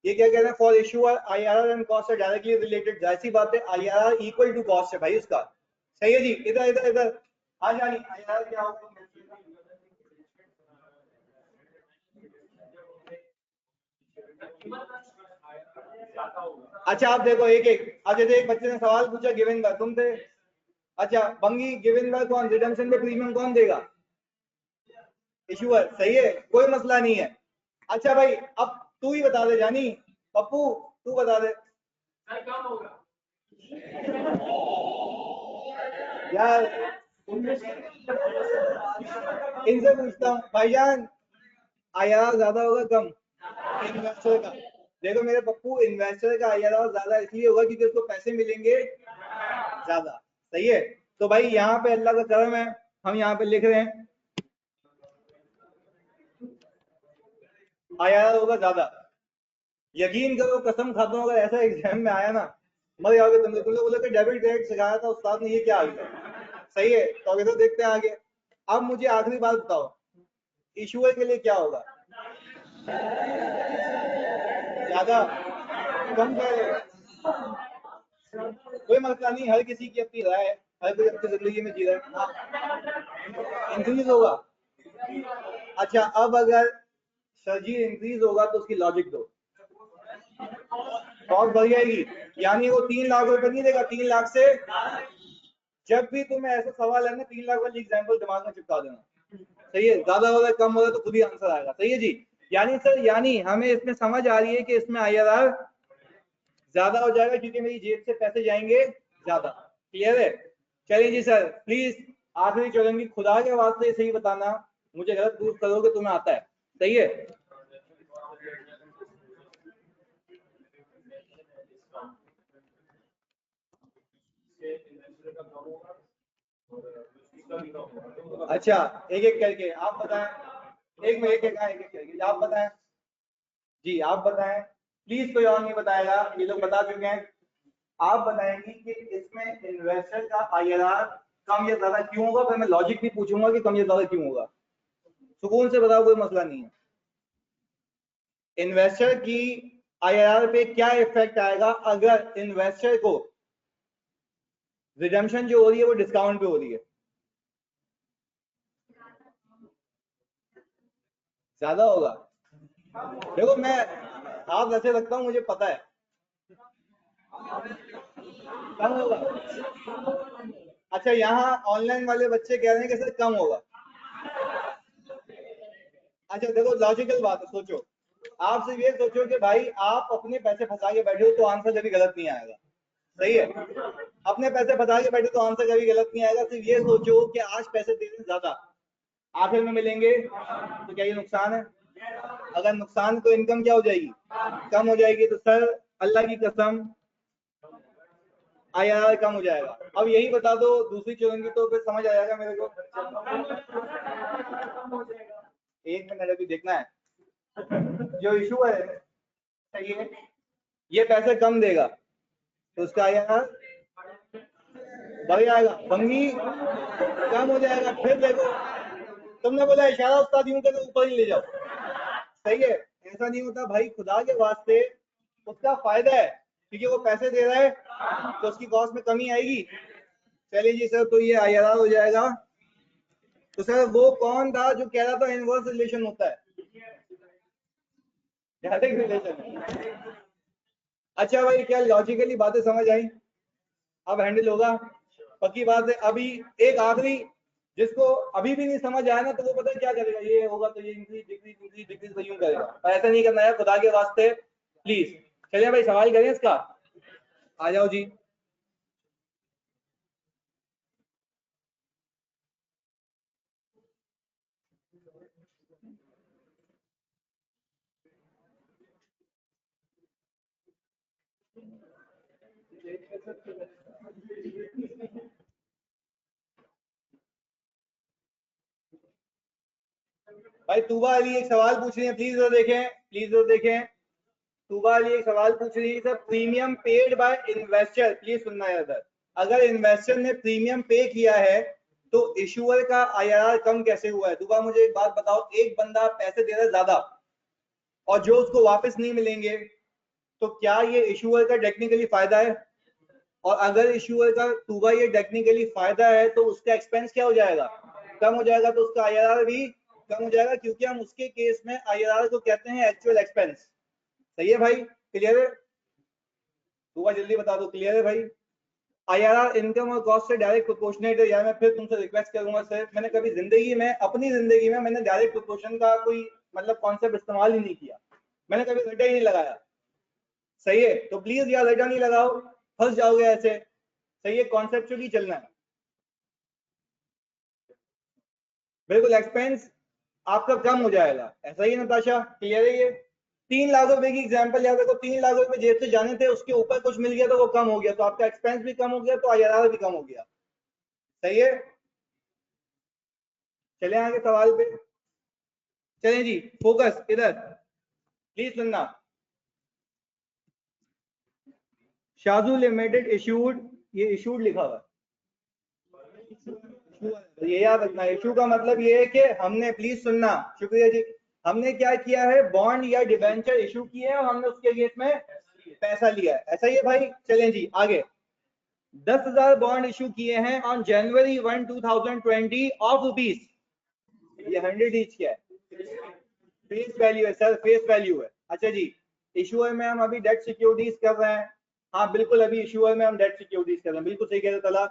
S1: ये क्या कह रहे हैं? For issue IRR and cost है डायरेक्टली रिलेटेड। जाहिर सी बात है, आईआरआर इक्वल टू कॉस्ट है भाई उसका। सही है जी। इधर इधर इधर आ जानी। आईआरआर क्या होगा? अच्छा आप देखो एक एक। अच्छा एक बच्चे ने सवाल पूछा गिवन बाय, तुम थे। अच्छा बंगी, गिवन बाय कौन? रिडेम्पशन पे प्रीमियम कौन देगा? इशूअर। सही है, कोई मसला नहीं है। अच्छा भाई अब तू ही बता दे जानी, पप्पू तू बता दे यार। इनसे पूछता हूँ भाईजान, आईआरआर ज्यादा होगा कम इन्वेस्टर का? देखो मेरे पप्पू, इन्वेस्टर का आईआरआर ज्यादा इसलिए होगा क्योंकि उसको पैसे मिलेंगे ज्यादा। सही है। तो भाई यहाँ पे अल्लाह का करम है, हम यहाँ पे लिख रहे हैं आईआरआर होगा ज्यादा। यकीन करो, कसम खाता हूँ, अगर ऐसा एग्जाम में आया ना, मर जाओगे तुम लोग। बोले कि डेबिट क्रेडिट सिखाया था उस्ताद ने, ये क्या आ गया? सही है। तो अभी तो देखते हैं आगे। अब मुझे आखिरी बात बताओ, इशूअर के लिए क्या होगा? ज्यादा? कम कह रहे हो? कोई मसला नहीं, हर किसी की अपनी राय है, हर कोई अपनी जिंदगी में जी रहा है। इंक्रीज होगा? अच्छा अब अगर सर जी इंक्रीज होगा तो उसकी लॉजिक दो। कॉस्ट बढ़ जाएगी, यानी वो 3 लाख रुपए नहीं देगा, 3 लाख से। जब भी तुम्हें ऐसा सवाल है ना, 3 लाख वाली एग्जाम्पल दिमाग में चिपका देना। सही है, ज्यादा हो रहा है कम हो रहा है तो खुद ही आंसर आएगा। सही है जी। यानी सर, यानी हमें इसमें समझ आ रही है कि इसमें आईआरआर ज्यादा हो जाएगा क्योंकि मेरी जेब से पैसे जाएंगे ज्यादा। क्लियर है? चलिए जी सर, प्लीज आखिरी चौरंगी खुदा के वास्ते सही बताना, मुझे गलत प्रूफ करोगे तुम्हें आता है। सही है? अच्छा एक एक करके आप बताएं। एक में एक एक एक एक करके आप बताएं। जी आप बताएं, प्लीज कोई और नहीं बताएगा, ये लोग बता चुके हैं। आप बताएंगे कि इसमें इन्वेस्टर का आईआरआर कम या ज्यादा क्यों होगा, फिर मैं लॉजिक भी पूछूंगा कि कम या ज्यादा क्यों होगा। सुकून से बताओ, कोई मसला नहीं है। इन्वेस्टर की आईआरआर पे क्या इफेक्ट आएगा अगर इन्वेस्टर को रिडम्पशन जो हो रही है वो डिस्काउंट पे हो रही है, ज्यादा होगा। देखो मैं हाथ ऐसे रखता हूँ, मुझे पता है कम होगा। अच्छा, यहाँ ऑनलाइन वाले बच्चे कह रहे हैं कि सर कम होगा। अच्छा देखो, लॉजिकल बात है, सोचो, आप सिर्फ ये सोचो कि भाई आप अपने पैसे फंसा के बैठे हो तो आंसर कभी गलत नहीं आएगा। सही है, अपने पैसे फंसा के बैठे तो आंसर कभी गलत नहीं आएगा। सिर्फ ये सोचो कि आज पैसे दे दें ज्यादा, आखिर में मिलेंगे तो क्या ये नुकसान है? अगर नुकसान तो इनकम क्या हो जाएगी, कम हो जाएगी। तो सर अल्लाह की कसम IRR कम हो जाएगा। अब यही बता दो दूसरी चुनेंगी तो फिर समझ आ जाएगा मेरे को। एक मिनट अभी देखना है, जो इशू है सही है, ये पैसे कम देगा तो उसका IRR बढ़ जाएगा, बंगी कम हो जाएगा। फिर देखो, तुमने बोला इशारा उस्ताद यूं करके ऊपर ही ले जाओ, सही है, ऐसा नहीं होता भाई, खुदा के वास्ते उसका फायदा है क्योंकि वो पैसे दे रहा है तो उसकी कॉस्ट में कमी आएगी। चलिए जी सर, तो ये IRR हो जाएगा। तो सर वो कौन था जो कह रहा था इनवर्स रिलेशन होता है? Direct relation. अच्छा भाई, क्या लॉजिकली बातें समझ आई? अब हैंडल होगा, पक्की बात है। अभी एक आखिरी, जिसको अभी भी नहीं समझ आया ना, तो वो पता है क्या करेगा, ये होगा तो ये इंक्रीज डिक्रीज इंक्रीज डिक्रीज तो यूं करेगा। पर ऐसा नहीं करना है खुदा के वास्ते, प्लीज। चलिए भाई, सवाल करें इसका, आ जाओ जी। भाई तूबा अली एक सवाल पूछ रही है, प्लीज जरा देखें, प्लीज जरा देखें। तूबा अली एक सवाल पूछ रही है sir, premium paid by investor, please सुनना है इधर। अगर इन्वेस्टर ने प्रीमियम पे किया है तो इशूअर का IRR कम कैसे हुआ है? तूबा मुझे एक बात बताओ, एक बंदा पैसे दे रहा है ज्यादा और जो उसको वापस नहीं मिलेंगे, तो क्या ये इशूअर का टेक्निकली फायदा है? और अगर इशूअर का तूबा ये टेक्निकली फायदा है तो उसका एक्सपेंस क्या हो जाएगा, कम हो जाएगा, तो उसका IRR भी कम हो जाएगा, क्योंकि हम उसके केस में IRR को कहते हैं एक्चुअल एक्सपेंस। सही है भाई, क्लियर है? तूबा जल्दी बता दो, क्लियर है भाई? IRR इनकम और कॉस्ट से डायरेक्ट प्रोपोर्शनेट है। यार मैं फिर तुमसे रिक्वेस्ट करूंगा सर, मैंने कभी जिंदगी में, अपनी जिंदगी में मैंने डायरेक्ट प्रोपोर्शन का कोई मतलब कॉन्सेप्ट इस्तेमाल ही नहीं किया, मैंने कभी रटा ही नहीं लगाया। सही है, तो प्लीज यार रटा नहीं लगाओ, फंस जाओगे ऐसे। सही है, कॉन्सेप्चुअली चलना है। बिल्कुल, एक्सपेंस आपका कम हो जाएगा, ऐसा ही नताशा, क्लियर है ये? 3 लाख रुपए की एग्जांपल याद रखो, 3 लाख रुपए जेब से जाने थे, उसके ऊपर कुछ मिल गया तो वो कम हो गया, तो आपका एक्सपेंस भी कम हो गया, तो IRR भी कम हो गया। सही है, चले आगे सवाल पे। चलें जी, फोकस इधर, प्लीज सुनना। शाजू लिमिटेड इशूड, ये इशूड लिखा हुआ है, ये याद रखना। इशू का मतलब ये है कि हमने, प्लीज सुनना, शुक्रिया जी, हमने क्या किया है, बॉन्ड या डिबेंचर इशू किए हैं और हमने उसके अगेंस्ट में पैसा लिया है, ऐसा ही है भाई। चलें जी आगे। 10,000 बॉन्ड इशू किए हैं ऑन January 1, 2020 ऑफ रुपीज, ये 100 ईच क्या है? फेस वैल्यू है सर, फेस वैल्यू है। अच्छा जी, इशूअर में हम अभी डेट सिक्योरिटीज कर रहे हैं। हाँ बिल्कुल, अभी इशूअर में हम डेट सिक्योरिटीज कर रहे हैं, बिल्कुल सही कह रहे तला।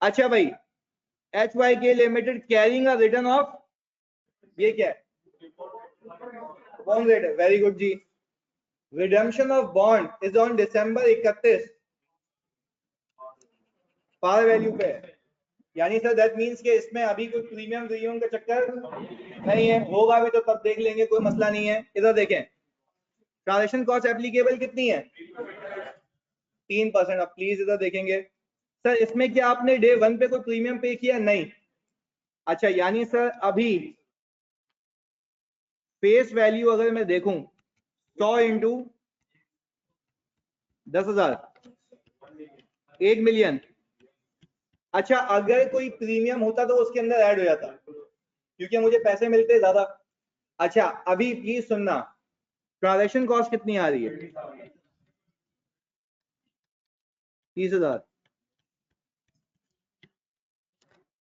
S1: अच्छा भाई, HYK limited carrying a return of, ये क्या है? बॉन्ड रेट है, वेरी गुड जी। Redemption of bond is on December 31 par value पे है। यानी सर दैट मींस कि इसमें अभी कोई प्रीमियम प्रीमियम का चक्कर नहीं है, होगा भी तो तब देख लेंगे, कोई मसला नहीं है। इधर देखें, ट्रांजेक्शन कॉस्ट एप्लीकेबल कितनी है? 3%। अब प्लीज इधर देखेंगे, सर इसमें क्या आपने डे 1 पे कोई प्रीमियम पे किया? नहीं। अच्छा, यानी सर अभी फेस वैल्यू अगर मैं देखूं 100 इंटू 10,000, 1 मिलियन। अच्छा, अगर कोई प्रीमियम होता तो उसके अंदर ऐड हो जाता, क्योंकि मुझे पैसे मिलते ज्यादा। अच्छा अभी प्लीज सुनना, ट्रांजेक्शन कॉस्ट कितनी आ रही है? 30,000।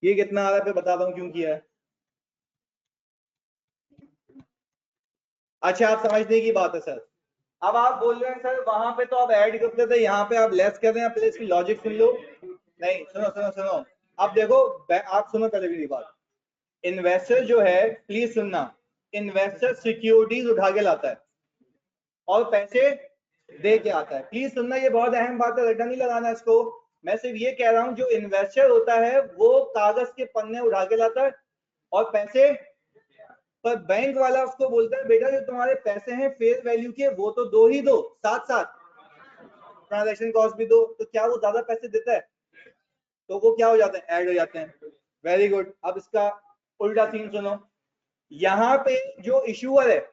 S1: ये कितना आ रहा है फिर बताता हूँ क्यों किया है। अच्छा आप समझने की बात है सर। अब आप बोल रहे हैं सर वहां पे तो आप ऐड करते थे, यहाँ पे आप लेस कर रहे हैं, पहले इसकी लॉजिक सुन लो। नहीं सुनो सुनो सुनो, अब देखो आप सुनो पहले मेरी बात। इन्वेस्टर जो है, प्लीज सुनना, इन्वेस्टर सिक्योरिटीज उठा के लाता है और पैसे दे के आता है। प्लीज सुनना, ये बहुत अहम बात है, रट्टा नहीं लगाना इसको। मैं सिर्फ ये कह रहा हूं जो इन्वेस्टर होता है वो कागज के पन्ने उठा के लाता है और पैसे, पर बैंक वाला उसको बोलता है बेटा जो तुम्हारे पैसे हैं फेयर वैल्यू के वो तो दो ही दो, साथ साथ ट्रांजैक्शन कॉस्ट भी दो। तो क्या वो ज्यादा पैसे देता है? तो वो क्या हो जाते हैं, ऐड हो जाते हैं। Very good. अब इसका उल्टा सीन सुनो, यहाँ पे जो इशूअर है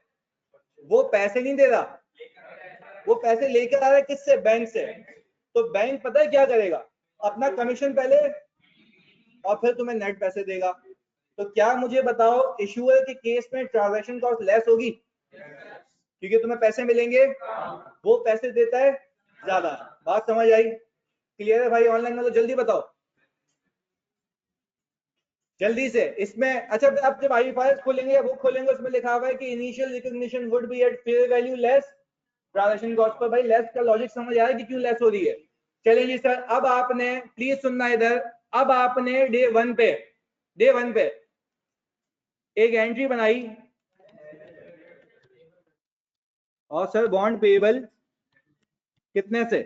S1: वो पैसे नहीं दे रहा, वो पैसे लेकर आ रहा है किससे, बैंक से। तो बैंक पता है क्या करेगा, अपना कमीशन पहले और फिर तुम्हें नेट पैसे देगा। तो क्या मुझे बताओ इशूअर के केस में ट्रांजैक्शन कॉस्ट लेस होगी क्योंकि तुम्हें पैसे मिलेंगे, वो पैसे देता है ज्यादा। बात समझ आई? क्लियर है भाई? ऑनलाइन में तो जल्दी बताओ जल्दी से इसमें। अच्छा अब जब आईएफआरएस खोलेंगे या बुक खोलेंगे उसमें लिखा हुआ है कि initial recognition would be at fair value less transaction cost per. भाई लेस का लॉजिक समझ आया कि क्यों लेस हो रही है? चलिए जी सर, अब आपने प्लीज सुनना इधर, अब आपने डे वन पे एक एंट्री बनाई और सर बॉन्ड पेएबल कितने से?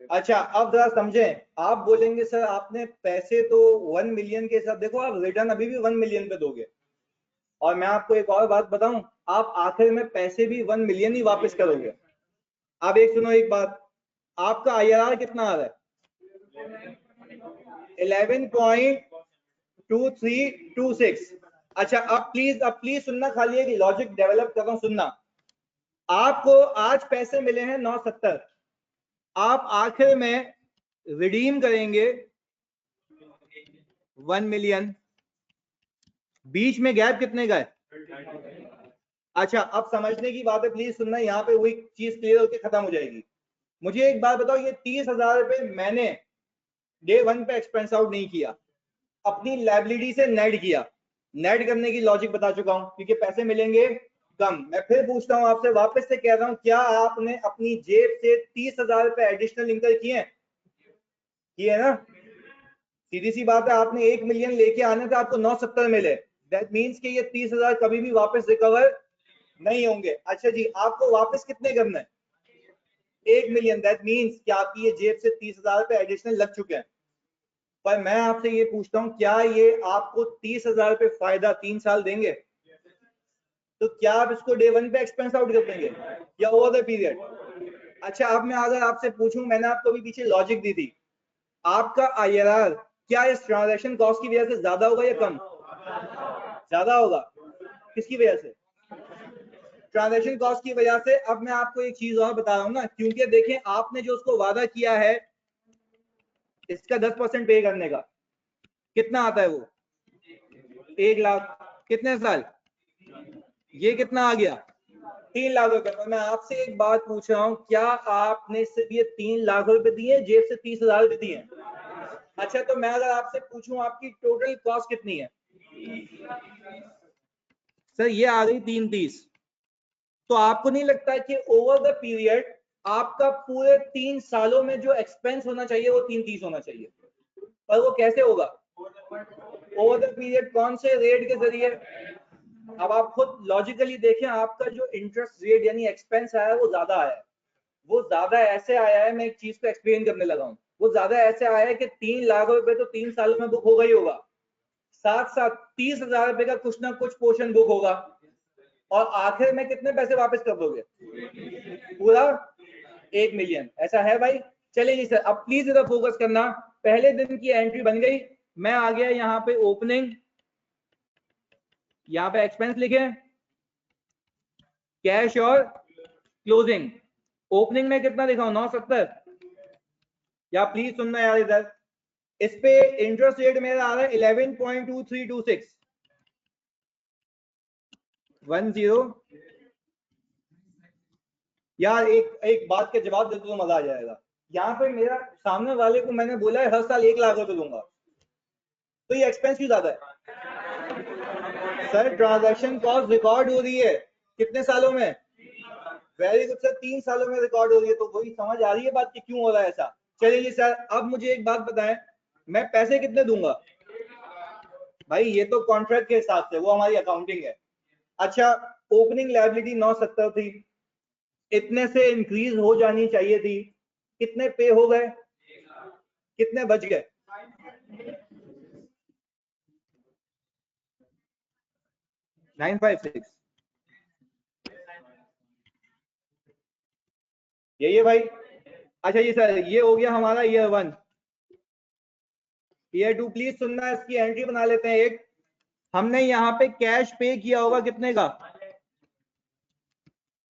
S1: अच्छा अब जरा समझें, आप बोलेंगे सर आपने पैसे तो 1 मिलियन के साथ, देखो आप रिटर्न अभी भी 1 मिलियन पे दोगे और मैं आपको एक और बात बताऊं, आप आखिर में पैसे भी 1 मिलियन ही वापस करोगे। अब एक सुनो एक बात, आपका आईआरआर कितना आ रहा है? 11.2326। अच्छा अब प्लीज सुनना, खाली एक लॉजिक डेवलप कर रहा हूं, सुनना। आपको आज पैसे मिले हैं 970, आप आखिर में रिडीम करेंगे 1 मिलियन, बीच में गैप कितने का है? अच्छा अब समझने की बात है, प्लीज सुनना, यहाँ पे वही चीज क्लियर होकर खत्म हो जाएगी। मुझे एक बात बताओ, ये 30,000 रुपए मैंने डे वन पे एक्सपेंस आउट नहीं किया, अपनी लाइबिलिटी से नेट किया। नेट करने की लॉजिक बता चुका हूं क्योंकि पैसे मिलेंगे कम। मैं फिर पूछता हूं आपसे, वापस से कह रहा हूं, क्या आपने अपनी जेब से 30,000 रुपए एडिशनल इनकम किए हैं? किए ना? सीधी सी बात है, आपने 1 मिलियन लेके आने थे, आपको 970 मिले, दैट मीन्स कि ये 30,000 कभी भी वापस रिकवर नहीं होंगे। अच्छा जी, आपको वापस कितने करना है? 1 मिलियन, दैट मीन्स कि आपकी ये जेब से 30,000 रुपए एडिशनल लग चुके हैं। पर मैं आपसे ये पूछता हूं, क्या ये आपको 30,000 रुपए फायदा 3 साल देंगे? तो क्या आप इसको डे वन पे एक्सपेंस आउट कर देंगे या ओवर द पीरियड? अच्छा अब मैं अगर आपसे पूछूं, मैंने आपको अभी पीछे लॉजिक दी थी, आपका आईआरआर क्या इस ट्रांजैक्शन कॉस्ट की वजह से ज्यादा होगा या कम? ज्यादा होगा। किसकी वजह से? ट्रांजैक्शन कॉस्ट की वजह से। अब मैं आपको एक चीज और बता रहा हूं ना, क्योंकि देखें आपने जो उसको वादा किया है इसका 10% पे करने का, कितना आता है वो? 1 लाख। कितने साल? ये कितना आ गया? 3 लाख रुपए। तो मैं आपसे एक बात पूछ रहा हूँ, क्या आपने सिर्फ ये 3 लाख रुपए दिए, जेब से 30,000 रुपए दिए? अच्छा तो मैं अगर आपसे पूछूं आपकी टोटल कॉस्ट कितनी है? सर ये आ गई 330। तो आपको नहीं लगता कि ओवर द पीरियड आपका पूरे 3 सालों में जो एक्सपेंस होना चाहिए वो 330 होना चाहिए? पर वो कैसे होगा ओवर द पीरियड? कौन से रेट के जरिए? अब आप खुद लॉजिकली देखें, आपका जो इंटरेस्ट रेट यानी एक्सपेंस आया है वो ज्यादा आया है। वो ज्यादा ऐसे आया है, मैं एक चीज को एक्सप्लेन करने लगा हूं, वो ज्यादा ऐसे आया है कि 3 लाख रुपए तो 3 सालों में बुक होगा ही होगा, साथ साथ 30,000 रुपए का कुछ ना कुछ पोर्शन बुक होगा, और आखिर में कितने पैसे वापस कर दोगे? पूरा 1 मिलियन। ऐसा है भाई? चलिए जी सर, अब प्लीज इधर फोकस करना। पहले दिन की एंट्री बन गई, मैं आ गया यहाँ पे ओपनिंग, यहाँ पे एक्सपेंस लिखे, कैश और क्लोजिंग। ओपनिंग में कितना दिखाऊं? 970। या प्लीज सुनना यार इधर, इस पे इंटरेस्ट रेट मेरा आ रहा है 11.2326 10। यार एक एक बात के जवाब देते तो मजा आ जाएगा। यहाँ पे मेरा सामने वाले को मैंने बोला है हर साल 1 लाख रुपए दूंगा, तो ये एक्सपेंस क्यों ज्यादा है? सर ट्रांजैक्शन कॉस्ट रिकॉर्ड हो रही है कितने सालों में? वेरी गुड सर, 3 सालों में रिकॉर्ड हो रही है, तो वही समझ आ रही है बात कि क्यों हो रहा है ऐसा। चलिए सर, अब मुझे एक बात बताएं, मैं पैसे कितने दूंगा? भाई ये तो कॉन्ट्रैक्ट के हिसाब से, वो हमारी अकाउंटिंग है। अच्छा, ओपनिंग लायबिलिटी 970 थी, इतने से इंक्रीज हो जानी चाहिए थी, कितने पे हो गए, कितने बच गए? 956, यही है भाई। अच्छा जी सर, ये हो गया हमारा ईयर 1। ईयर 2 प्लीज सुनना, इसकी एंट्री बना लेते हैं एक। हमने यहाँ पे कैश पे किया होगा कितने का?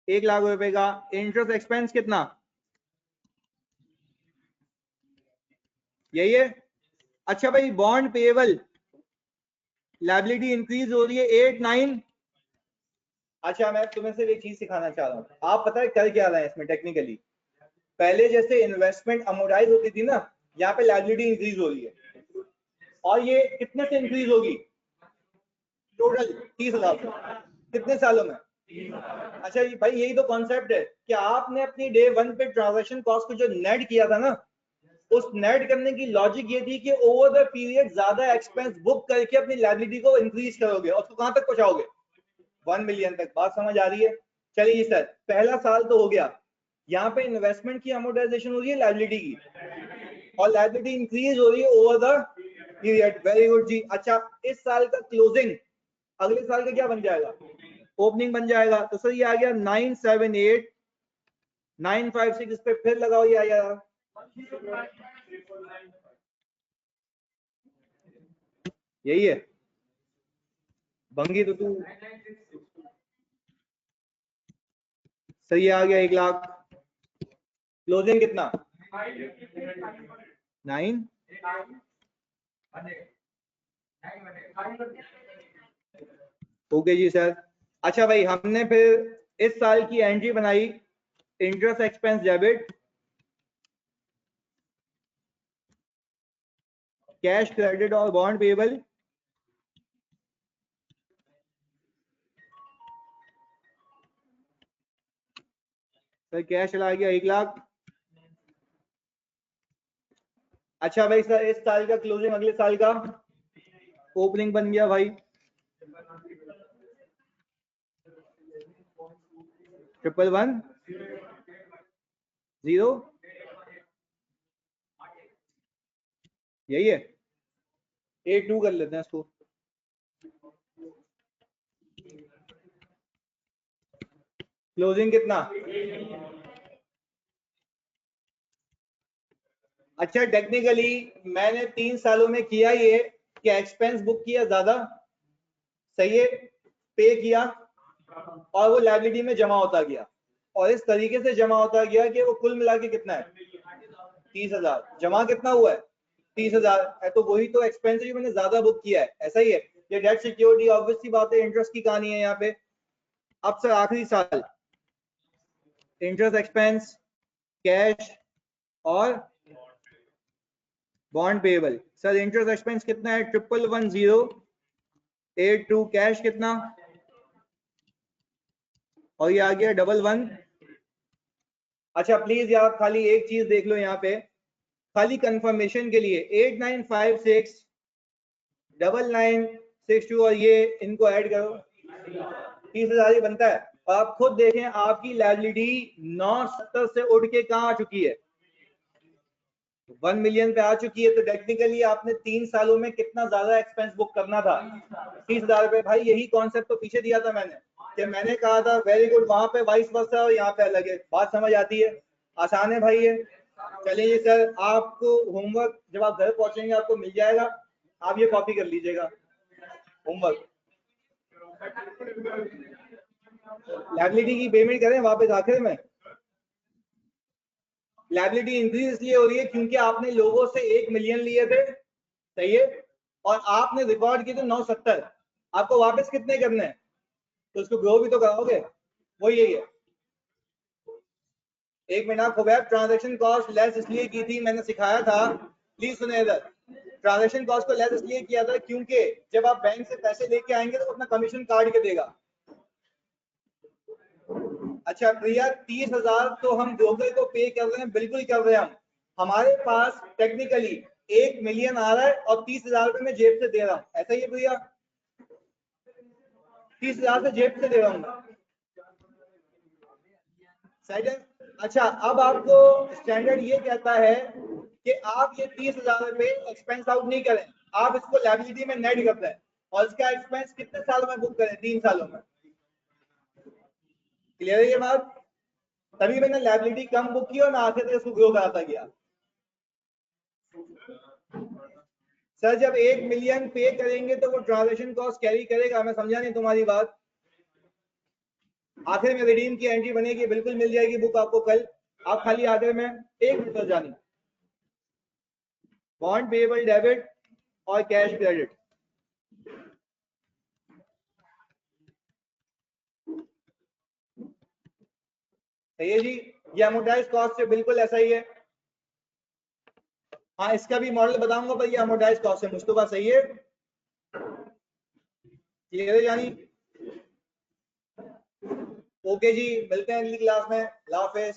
S1: 1 लाख रुपए का। इंटरेस्ट एक्सपेंस कितना? यही है। अच्छा भाई, बॉन्ड पेएबल लायबिलिटी इंक्रीज हो रही है 8-9। अच्छा, मैं तुम्हें सिर्फ एक चीज सिखाना चाह रहा हूँ, आप पता है कर क्या रहे हैं इसमें टेक्निकली? पहले जैसे इन्वेस्टमेंट अमोर्टाइज होती थी ना, यहाँ पे लायबिलिटी इंक्रीज हो रही है, और ये कितने से इंक्रीज होगी? टोटल 30,000 कितने सालों में? अच्छा जी भाई, यही तो कॉन्सेप्ट है कि आपने अपनी डे 1 पे ट्रांजैक्शन कॉस्ट को जो नेट किया था ना, उस नेट करने की लॉजिक ये थी कि ओवर द पीरियड ज्यादा एक्सपेंस बुक करके अपनी लायबिलिटी को इंक्रीज करोगे, और उसको कहां तक पहुंचाओगे? 1 मिलियन तक। बात समझ आ रही है? चलिए सर, पहला साल तो हो गया, यहाँ पे इन्वेस्टमेंट की अमोर्टाइजेशन हो रही है लायबिलिटी की, और लायबिलिटी इंक्रीज हो रही है over the period. Very good जी। अच्छा, इस साल का क्लोजिंग अगले साल का क्या बन जाएगा? ओपनिंग बन जाएगा। तो सर ये आ गया 978, 956, इस पे फिर लगाओ, ये आया यही है भंगी। तो तू सर ये आ गया 1 लाख। क्लोजिंग कितना? 9। ओके जी सर। अच्छा भाई, हमने फिर इस साल की एंट्री बनाई, interest expense debit, cash credit और बॉन्ड पेएबल। सर कैश चला गया 1 लाख। अच्छा भाई सर, इस साल का क्लोजिंग अगले साल का ओपनिंग बन गया भाई 111,000। यही है, 82 कर लेते हैं इसको। क्लोजिंग कितना? अच्छा, टेक्निकली मैंने 3 सालों में किया ये कि एक्सपेंस बुक किया ज्यादा, सही है, पे किया, और वो लायबिलिटी में जमा होता गया, और इस तरीके से जमा होता गया कि वो कुल मिला के कितना है? 30,000। जमा कितना हुआ है? 30,000 है, तो वही तो एक्सपेंस भी मैंने ज्यादा बुक किया है, ऐसा ही है। ये डेट सिक्योरिटी ऑब्वियस सी बात है, इंटरेस्ट की कहानी है यहाँ पे। अब सर आखिरी साल, इंटरेस्ट एक्सपेंस, कैश और bond payable. Sir interest expense कितना है? 111,082। कैश कितना? और ये आ गया 11। अच्छा प्लीज यार, खाली एक चीज देख लो यहाँ पे, खाली कंफर्मेशन के लिए, 8956 9962 और ये इनको ऐड करो, 30,000 ही बनता है। और आप खुद देखें, आपकी लायबिलिटी 970 से उठ के कहाँ आ चुकी है? 1 मिलियन पे आ चुकी है। तो टेक्निकली आपने 3 सालों में कितना ज्यादा एक्सपेंस बुक करना था? 30,000 रुपए। भाई यही कॉन्सेप्ट तो पीछे दिया था मैंने, कि मैंने कहा था वेरी गुड, वहां पे 22 वर्ष और यहाँ पे अलग है। बात समझ आती है? आसान है भाई ये। चलिए सर, आपको होमवर्क जब आप घर पहुंचेंगे आपको मिल जाएगा, आप ये कॉपी कर लीजिएगा होमवर्क। लायबिलिटी की पेमेंट करें वापस आखिर में। लायबिलिटी इंक्रीज इसलिए हो रही है क्योंकि आपने लोगों से 1 मिलियन लिए थे, सही है, और आपने रिकॉर्ड किए थे 970। आपको वापस कितने करने हैं? तो उसको ग्रो भी तो कराओगे, वो यही है। एक minute Khubaib, transaction cost less इसलिए की थी, मैंने सिखाया था, प्लीज सुने इधर। ट्रांजैक्शन कॉस्ट को लेस इसलिए किया था क्योंकि जब आप बैंक से पैसे लेके आएंगे तो अपना कमीशन काट के देगा। अच्छा प्रिया, 30,000 तो हम ब्रोकर को पे कर रहे हैं, बिल्कुल कर रहे हैं हम। हमारे पास टेक्निकली 1 मिलियन आ रहा है और 30,000 रुपए मैं जेब से दे रहा हूँ, ऐसा ही है प्रिया? 30,000 से जेब से दे रहा हूँ। अच्छा, अब आपको स्टैंडर्ड ये कहता है कि आप ये 30,000 रुपए एक्सपेंस आउट नहीं करें, आप इसको लायबिलिटी में नेट कर दें और इसका एक्सपेंस कितने सालों में बुक करें? 3 सालों में। क्लियर है ये बात? तभी मैंने लायबिलिटी कम बुक की और मैं आखिर तक इसको ग्रो कराता गया। सर जब 1 मिलियन पे करेंगे तो वो ट्रांजैक्शन कॉस्ट कैरी करेगा, मैं समझा नहीं तुम्हारी बात। आखिर में रिडीम की एंट्री बनेगी, बिल्कुल मिल जाएगी बुक आपको कल। आप खाली आखिर में 1 मिनट तक जानी, बॉन्ड पेएबल डेबिट और कैश क्रेडिट। सही है जी, ये अमोर्टाइज कॉस्ट से बिल्कुल ऐसा ही है। हाँ इसका भी मॉडल बताऊंगा, पर ये अमोर्टाइज कॉस्ट है। मुझको बात सही है? क्लियर है जानी? ओके जी, मिलते हैं अगली क्लास में। अल्लाह हाफिज।